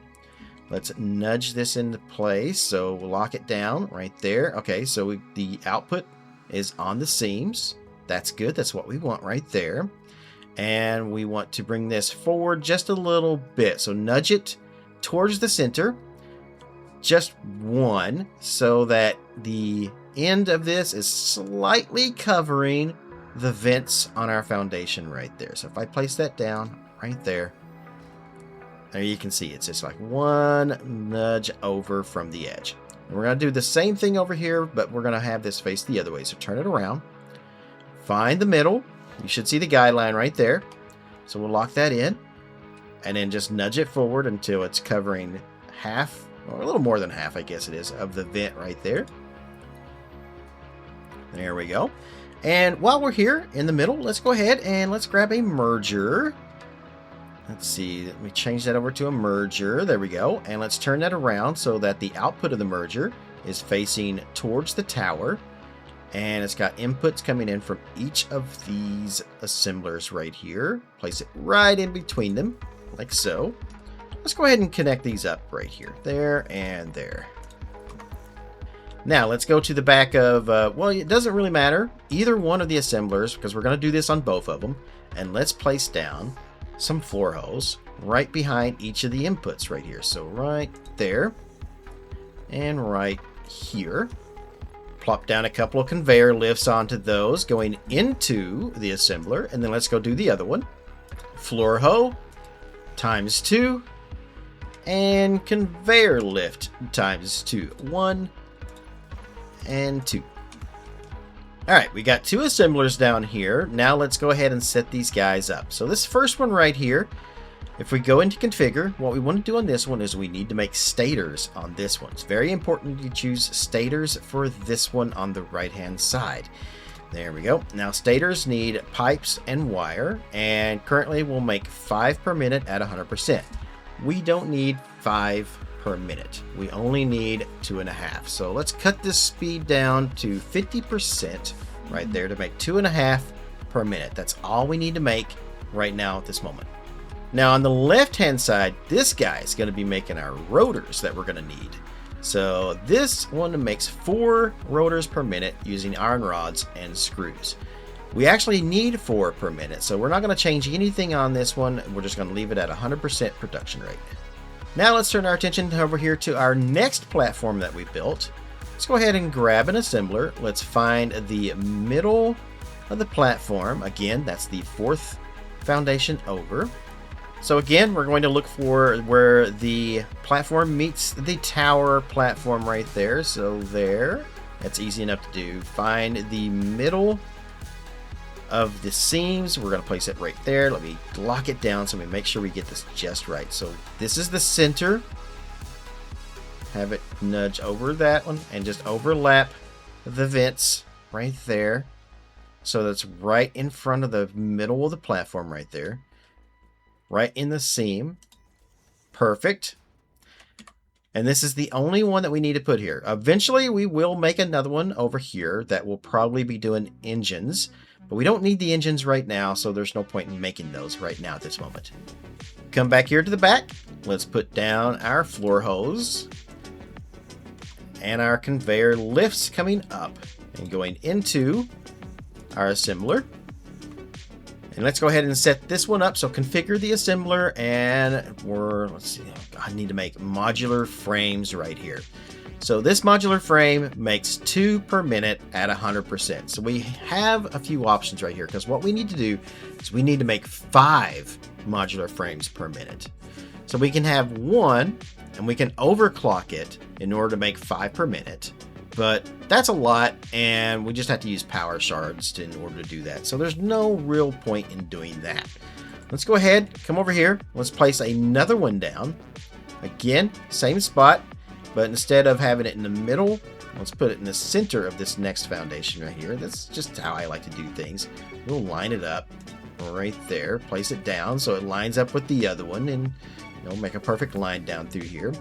Let's nudge this into place. So we'll lock it down right there. Okay, so the output is on the seams. That's good. That's what we want right there. And we want to bring this forward just a little bit. So nudge it towards the center. Just 1 so that the end of this is slightly covering the vents on our foundation right there. So if I place that down right there, there you can see it's just like 1 nudge over from the edge. And we're going to do the same thing over here, but we're going to have this face the other way. So turn it around, find the middle. You should see the guideline right there. So we'll lock that in and then just nudge it forward until it's covering half, or a little more than half, I guess it is, of the vent right there. There we go. And while we're here in the middle, let's go ahead and let's grab a merger. Let's see, let me change that over to a merger. There we go. And let's turn that around so that the output of the merger is facing towards the tower. And it's got inputs coming in from each of these assemblers right here. Place it right in between them, like so. Let's go ahead and connect these up right here. There and there. Now, let's go to the back of, well, it doesn't really matter, either one of the assemblers, because we're going to do this on both of them. And let's place down some floor holes right behind each of the inputs right here. So right there and right here. Plop down a couple of conveyor lifts onto those going into the assembler. And then let's go do the other one. Floor hole times 2 and conveyor lift times 2. 1 and 2. All right, we got 2 assemblers down here. Now let's go ahead and set these guys up. So this first one right here, if we go into configure, what we want to do on this one is we need to make stators on this one. It's very important you choose stators for this one on the right hand side. There we go. Now stators need pipes and wire, and currently we'll make 5 per minute at 100%. We don't need 5 per minute. We only need 2.5. So let's cut this speed down to 50% right there to make 2.5 per minute. That's all we need to make right now at this moment. Now on the left hand side, this guy is going to be making our rotors that we're going to need. So this one makes 4 rotors per minute using iron rods and screws. We actually need 4 per minute, so we're not going to change anything on this one. We're just going to leave it at 100% production rate. Now let's turn our attention over here to our next platform that we built. Let's go ahead and grab an assembler. Let's find the middle of the platform. Again, that's the 4th foundation over. So again, we're going to look for where the platform meets the tower platform right there. So there, that's easy enough to do. Find the middle of the seams. We're going to place it right there. Let me lock it down so we make sure we get this just right. So this is the center. Have it nudge over that one and just overlap the vents right there. So that's right in front of the middle of the platform right there. Right in the seam. Perfect. And this is the only one that we need to put here. Eventually, we will make another one over here that will probably be doing engines. But we don't need the engines right now, so there's no point in making those right now at this moment. Come back here to the back. Let's put down our floor hose. And our conveyor lifts coming up and going into our assembler. And let's go ahead and set this one up. So configure the assembler, and let's see, I need to make modular frames right here. So this modular frame makes 2 per minute at 100%. So we have a few options right here, because what we need to do is we need to make 5 modular frames per minute. So we can have 1, and we can overclock it in order to make 5 per minute. But that's a lot, and we just have to use power shards in order to do that. So there's no real point in doing that. Let's go ahead, come over here. Let's place another one down. Again, same spot, but instead of having it in the middle, let's put it in the center of this next foundation right here. That's just how I like to do things. We'll line it up right there, place it down so it lines up with the other one, and make a perfect line down through here.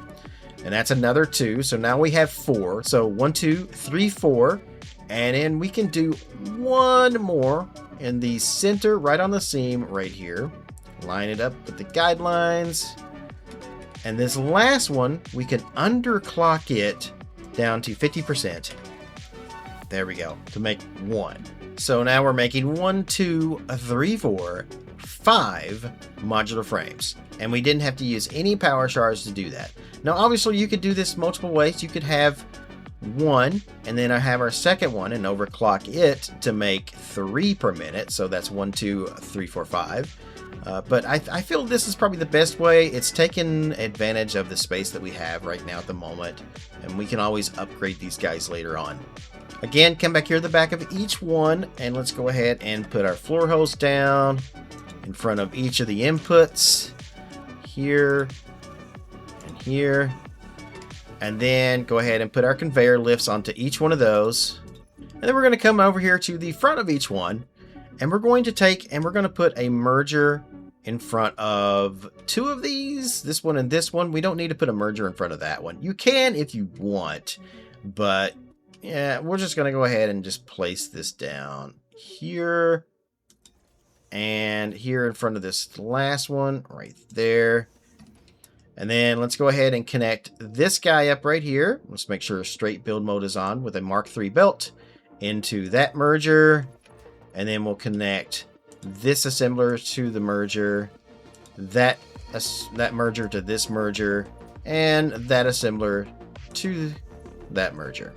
And that's another 2. So now we have 4. So 1, 2, 3, 4. And then we can do 1 more in the center, right on the seam right here. Line it up with the guidelines. And this last one, we can underclock it down to 50%. There we go, to make 1. So now we're making 1, 2, 3, 4, 5 modular frames. And we didn't have to use any power shards to do that. Now, obviously, you could do this multiple ways. You could have 1, and then I have our second one and overclock it to make 3 per minute. So that's 1, 2, 3, 4, 5. But I feel this is probably the best way. It's taking advantage of the space that we have right now at the moment, and we can always upgrade these guys later on. Again, come back here to the back of each one, and let's go ahead and put our floor hose down in front of each of the inputs. Here and here, and then go ahead and put our conveyor lifts onto each one of those, and then we're going to come over here to the front of each one, and we're going to put a merger in front of 2 of these, this one and this one. We don't need to put a merger in front of that one. You can if you want, but yeah, we're just going to go ahead and just place this down here and here in front of this last one right there. And then let's go ahead and connect this guy up right here. Let's make sure straight build mode is on with a Mark III belt into that merger. And then we'll connect this assembler to the merger, that merger to this merger, and that assembler to that merger.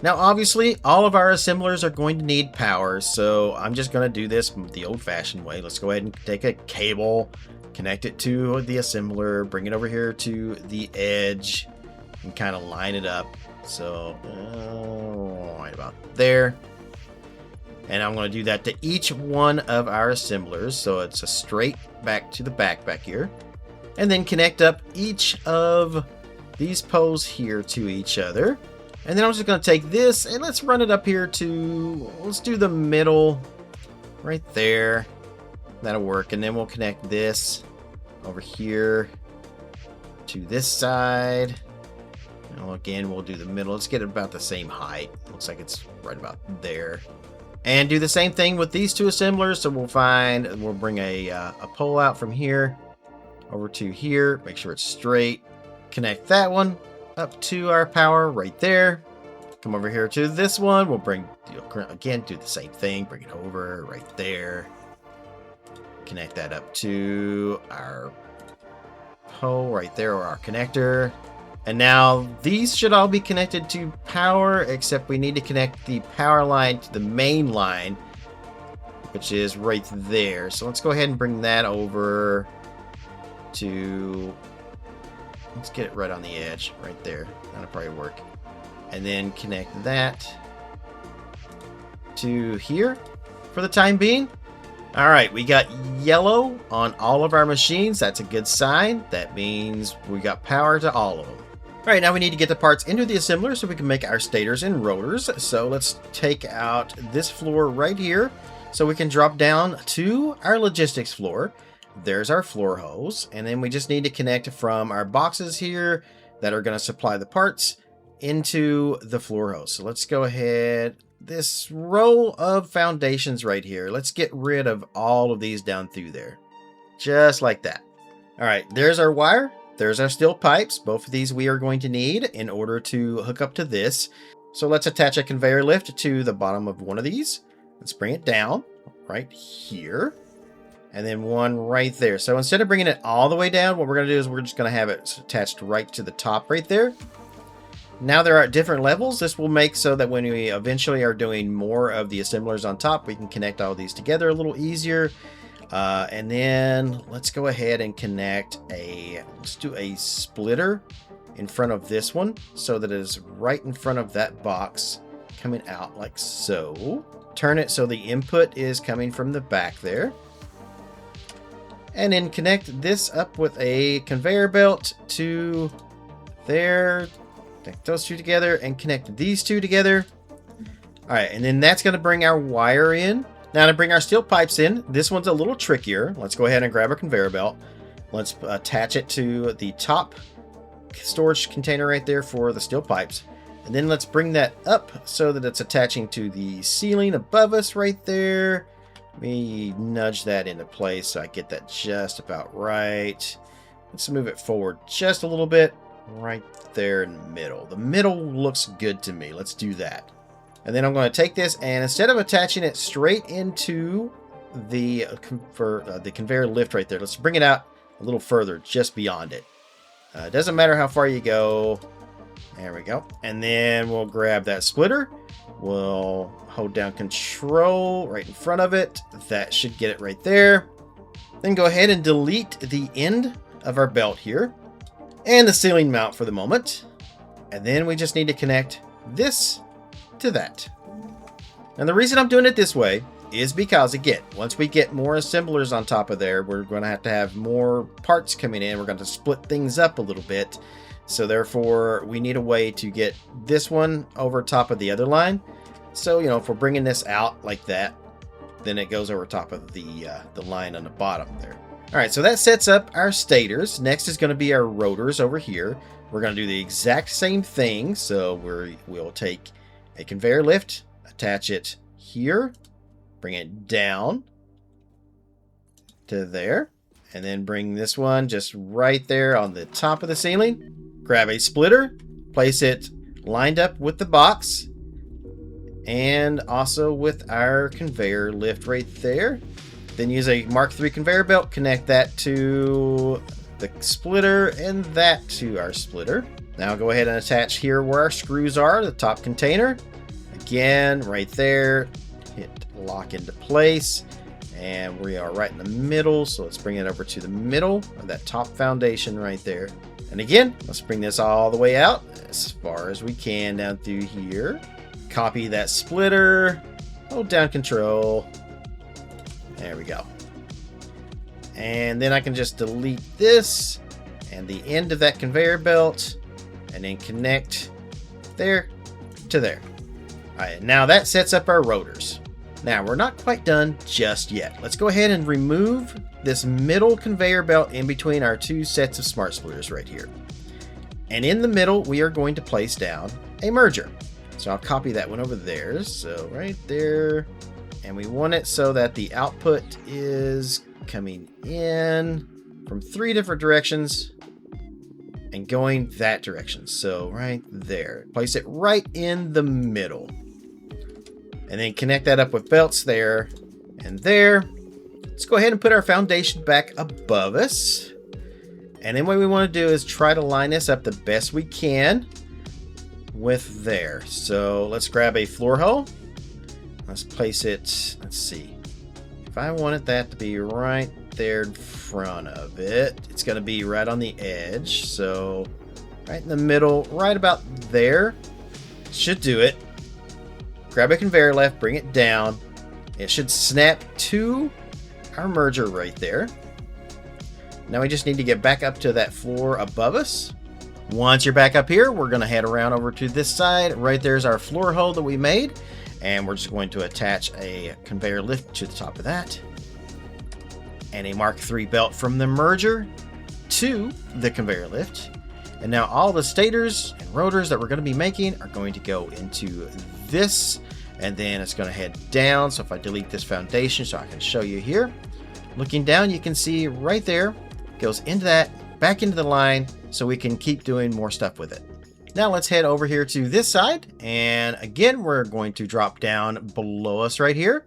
Now, obviously, all of our assemblers are going to need power, so I'm just going to do this the old-fashioned way. Let's go ahead and take a cable, connect it to the assembler, bring it over here to the edge, and kind of line it up. So, right about there. And I'm going to do that to each one of our assemblers, so it's a straight back to the back here. And then connect up each of these poles here to each other. And then I'm just going to take this and let's run it up here to, let's do the middle right there. That'll work. And then we'll connect this over here to this side. And again, we'll do the middle. Let's get it about the same height. Looks like it's right about there. And do the same thing with these two assemblers. So we'll bring a pole out from here over to here. Make sure it's straight. Connect that one up to our power right there. Come over here to this one. We'll bring, again, do the same thing. Bring it over right there. Connect that up to our pole right there, or our connector. And now these should all be connected to power, except we need to connect the power line to the main line, which is right there. So let's go ahead and bring that over to, let's get it right on the edge, right there. That'll probably work. And then connect that to here for the time being. All right, we got yellow on all of our machines. That's a good sign. That means we got power to all of them. All right, now we need to get the parts into the assembler so we can make our stators and rotors. So let's take out this floor right here so we can drop down to our logistics floor. There's our floor hose. And then we just need to connect from our boxes here that are going to supply the parts into the floor hose. So let's go ahead. This row of foundations right here, let's get rid of all of these down through there. Just like that. All right, there's our wire. There's our steel pipes. Both of these we are going to need in order to hook up to this. So let's attach a conveyor lift to the bottom of one of these. Let's bring it down right here. And then one right there. So instead of bringing it all the way down, what we're going to do is we're just going to have it attached right to the top right there. Now there are different levels. This will make so that when we eventually are doing more of the assemblers on top, we can connect all these together a little easier. And then let's go ahead and connect let's do a splitter in front of this one so that it is right in front of that box coming out like so. Turn it so the input is coming from the back there. And then connect this up with a conveyor belt to there. Connect those two together and connect these two together. All right, and then that's going to bring our wire in. Now to bring our steel pipes in, this one's a little trickier. Let's go ahead and grab our conveyor belt. Let's attach it to the top storage container right there for the steel pipes. And then let's bring that up so that it's attaching to the ceiling above us right there. Let me nudge that into place so I get that just about right. Let's move it forward just a little bit. Right there in the middle. The middle looks good to me. Let's do that. And then I'm going to take this, and instead of attaching it straight into the conveyor lift right there, let's bring it out a little further, just beyond it. It doesn't matter how far you go. There we go. And then we'll grab that splitter. We'll hold down control right in front of it. That should get it right there. Then go ahead and delete the end of our belt here and the ceiling mount for the moment. And then we just need to connect this to that. And the reason I'm doing it this way is because, again, once we get more assemblers on top of there, we're going to have more parts coming in. We're going to split things up a little bit. So therefore, we need a way to get this one over top of the other line. So, you know, if we're bringing this out like that, then it goes over top of the line on the bottom there. All right, so that sets up our stators. Next is going to be our rotors over here. We're going to do the exact same thing. So we'll take a conveyor lift, attach it here, bring it down to there, and then bring this one just right there on the top of the ceiling. Grab a splitter, place it lined up with the box, and also with our conveyor lift right there. Then use a Mark III conveyor belt, connect that to the splitter and that to our splitter. Now go ahead and attach here where our screws are, the top container. Again, right there, hit lock into place. And we are right in the middle, so let's bring it over to the middle of that top foundation right there. And again, let's bring this all the way out as far as we can down through here. Copy that splitter, hold down control. There we go. And then I can just delete this and the end of that conveyor belt and then connect there to there. All right, now that sets up our rotors. Now we're not quite done just yet. Let's go ahead and remove this middle conveyor belt in between our two sets of smart splitters right here. And in the middle, we are going to place down a merger. So I'll copy that one over there. So right there. And we want it so that the output is coming in from 3 different directions and going that direction. So right there. Place it right in the middle. And then connect that up with belts there and there. Let's go ahead and put our foundation back above us. And then what we want to do is try to line this up the best we can with there. So let's grab a floor hole. Let's place it, let's see. If I wanted that to be right there in front of it, it's going to be right on the edge. So right in the middle, right about there, should do it. Grab a conveyor left, bring it down. It should snap to our merger right there. Now we just need to get back up to that floor above us. Once you're back up here, we're going to head around over to this side. Right there's our floor hole that we made. And we're just going to attach a conveyor lift to the top of that. And a Mark III belt from the merger to the conveyor lift. And now all the stators and rotors that we're going to be making are going to go into this. And then it's going to head down. So if I delete this foundation so I can show you here. Looking down, you can see right there, goes into that, back into the line, so we can keep doing more stuff with it. Now let's head over here to this side. And again, we're going to drop down below us right here.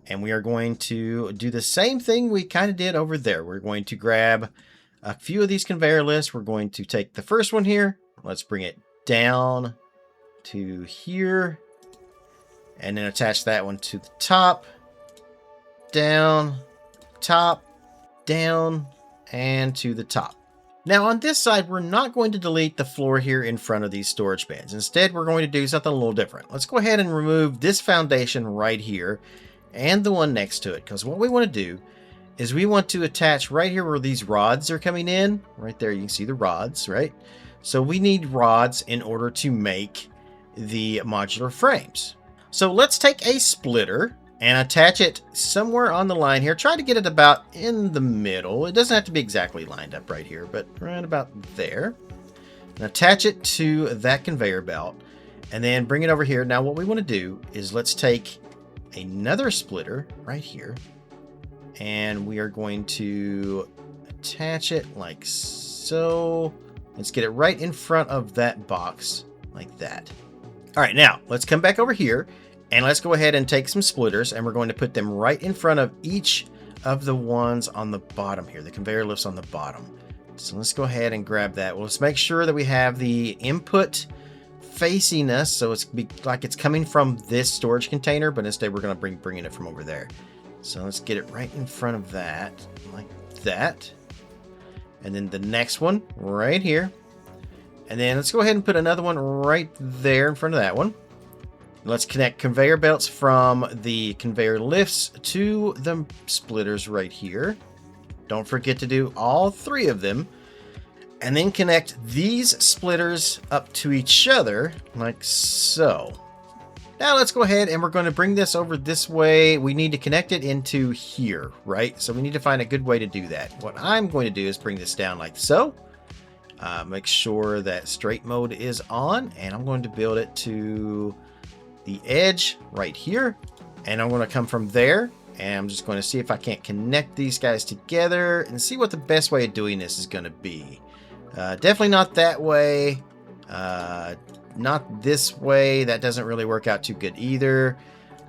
And we are going to do the same thing we kind of did over there. We're going to grab a few of these conveyor lists. We're going to take the first one here. Let's bring it down to here. And then attach that one to the top. Down, top, down, and to the top. Now on this side, we're not going to delete the floor here in front of these storage bins. Instead, we're going to do something a little different. Let's go ahead and remove this foundation right here and the one next to it. Because what we want to do is we want to attach right here where these rods are coming in. Right there, you can see the rods, right? So we need rods in order to make the modular frames. So let's take a splitter and attach it somewhere on the line here. Try to get it about in the middle. It doesn't have to be exactly lined up right here, but right about there. And attach it to that conveyor belt and then bring it over here. Now what we want to do is let's take another splitter right here and we are going to attach it like so. Let's get it right in front of that box like that. All right, now let's come back over here. And let's go ahead and take some splitters and we're going to put them right in front of each of the ones on the bottom here, the conveyor lifts on the bottom. So let's go ahead and grab that. Well, let's make sure that we have the input facing us. So it's like it's coming from this storage container, but instead we're going to bringing it from over there. So let's get it right in front of that like that. And then the next one right here. And then let's go ahead and put another one right there in front of that one. Let's connect conveyor belts from the conveyor lifts to the splitters right here. Don't forget to do all 3 of them. And then connect these splitters up to each other like so. Now let's go ahead and we're going to bring this over this way. We need to connect it into here, right? So we need to find a good way to do that. What I'm going to do is bring this down like so. Make sure that straight mode is on. And I'm going to build it to the edge right here, and I'm going to come from there and I'm just going to see if I can't connect these guys together and see what the best way of doing this is going to be. Definitely not that way, not this way. That doesn't really work out too good either.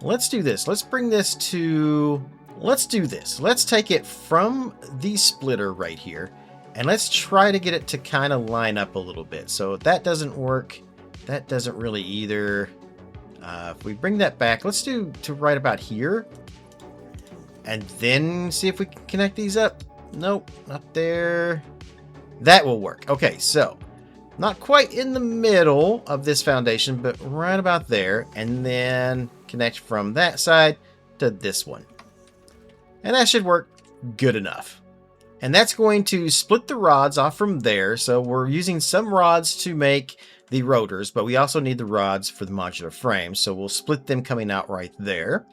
Let's do this. Let's bring this to, let's do this. Let's take it from the splitter right here and let's try to get it to kind of line up a little bit. So if that doesn't work, that doesn't really either. If we bring that back, let's do to right about here. And then see if we can connect these up. Nope, not there. That will work. Okay, so not quite in the middle of this foundation, but right about there. And then connect from that side to this one. And that should work good enough. And that's going to split the rods off from there. So we're using some rods to make the rotors, but we also need the rods for the modular frame. So we'll split them coming out right there.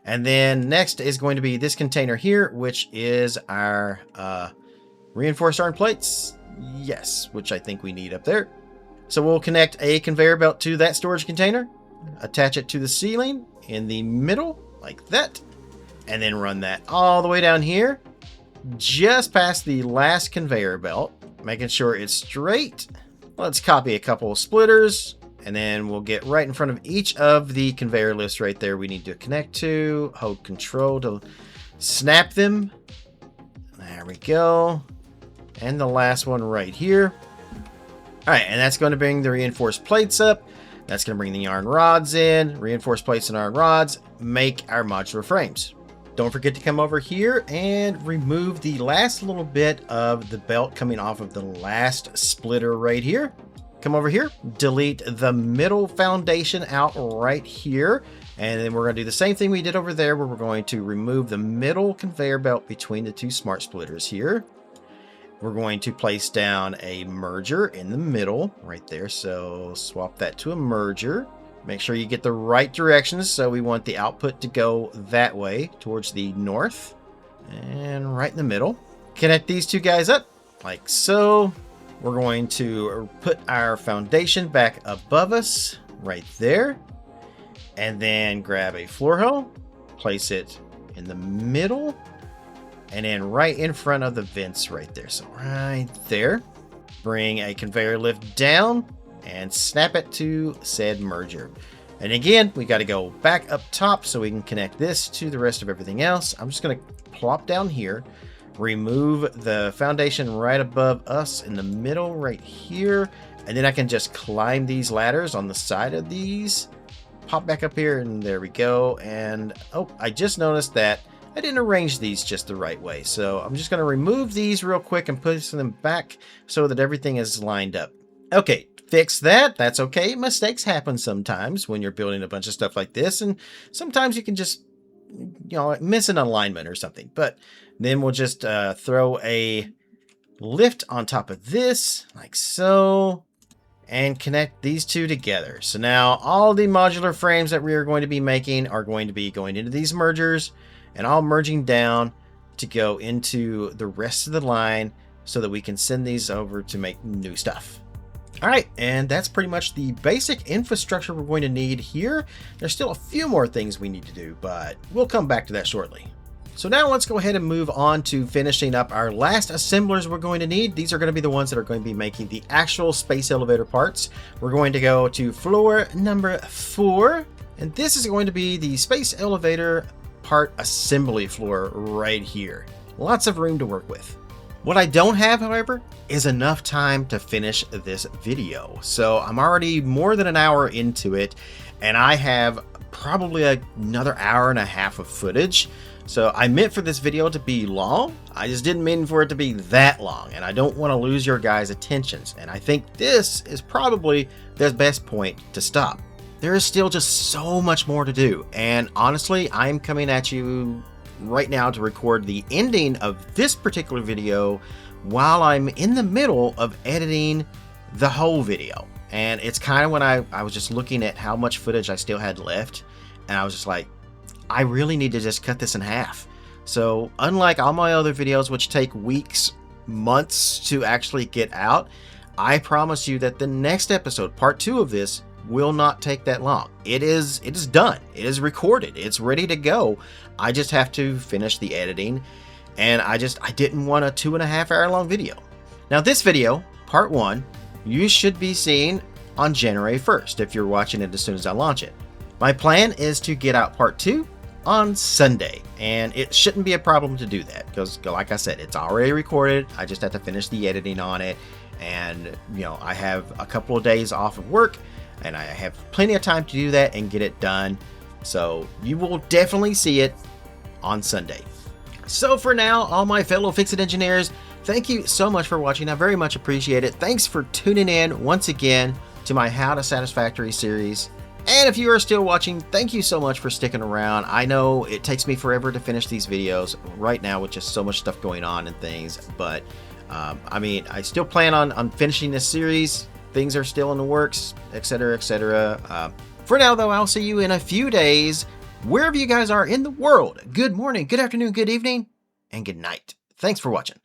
And then next is going to be this container here, which is our reinforced iron plates. Yes, which I think we need up there. So we'll connect a conveyor belt to that storage container, attach it to the ceiling in the middle, like that, and then run that all the way down here, just past the last conveyor belt, making sure it's straight. Let's copy a couple of splitters, and then we'll get right in front of each of the conveyor lifts right there we need to connect to. Hold control to snap them. There we go. And the last one right here. All right, and that's going to bring the reinforced plates up. That's going to bring the iron rods in. Reinforced plates and iron rods make our modular frames. Don't forget to come over here and remove the last little bit of the belt coming off of the last splitter right here. Come over here, delete the middle foundation out right here. And then we're going to do the same thing we did over there, where we're going to remove the middle conveyor belt between the two smart splitters here. We're going to place down a merger in the middle right there. So swap that to a merger. Make sure you get the right directions. So we want the output to go that way towards the north and right in the middle. Connect these two guys up like so. We're going to put our foundation back above us right there. And then grab a floor hole, place it in the middle. And then right in front of the vents right there. So right there, bring a conveyor lift down and snap it to said merger. And again, we got to go back up top so we can connect this to the rest of everything else. I'm just going to plop down here, remove the foundation right above us in the middle right here. And then I can just climb these ladders on the side of these, pop back up here, and there we go. And oh, I just noticed that I didn't arrange these just the right way. So I'm just going to remove these real quick and put them back so that everything is lined up. Okay, fix that. That's okay. Mistakes happen sometimes when you're building a bunch of stuff like this. And sometimes you can just, miss an alignment or something. But then we'll just throw a lift on top of this like so, and connect these two together. So now all the modular frames that we are going to be making are going to be going into these mergers and all merging down to go into the rest of the line so that we can send these over to make new stuff. All right, and that's pretty much the basic infrastructure we're going to need here. There's still a few more things we need to do, but we'll come back to that shortly. So now let's go ahead and move on to finishing up our last assemblers we're going to need. These are going to be the ones that are going to be making the actual space elevator parts. We're going to go to floor number 4, and this is going to be the space elevator part assembly floor right here. Lots of room to work with. What I don't have, however, is enough time to finish this video. So I'm already more than an hour into it, and I have probably another hour and a half of footage. So I meant for this video to be long. I just didn't mean for it to be that long, and I don't want to lose your guys' attentions. And I think this is probably the best point to stop. There is still just so much more to do, and honestly, I'm coming at you right now to record the ending of this particular video while I'm in the middle of editing the whole video. And it's kind of when I was just looking at how much footage I still had left, and I was just like, I really need to just cut this in half. So unlike all my other videos, which take weeks, months to actually get out, I promise you that the next episode, part 2 of this, will not take that long. It is done. It is recorded. It's ready to go. I just have to finish the editing, and I didn't want a 2.5 hour long video. Now this video, part 1, you should be seeing on January 1st if you're watching it as soon as I launch it. My plan is to get out part 2 on Sunday, and it shouldn't be a problem to do that because, like I said, it's already recorded. I just have to finish the editing on it, and I have a couple of days off of work, and I have plenty of time to do that and get it done. So you will definitely see it on Sunday. So for now, all my fellow Fix-It engineers, thank you so much for watching. I very much appreciate it. Thanks for tuning in once again to my How to Satisfactory series. And if you are still watching, thank you so much for sticking around. I know it takes me forever to finish these videos right now with just so much stuff going on and things, but I still plan on finishing this series. Things are still in the works, etc., etc. For now, though, I'll see you in a few days, wherever you guys are in the world. Good morning, good afternoon, good evening, and good night. Thanks for watching.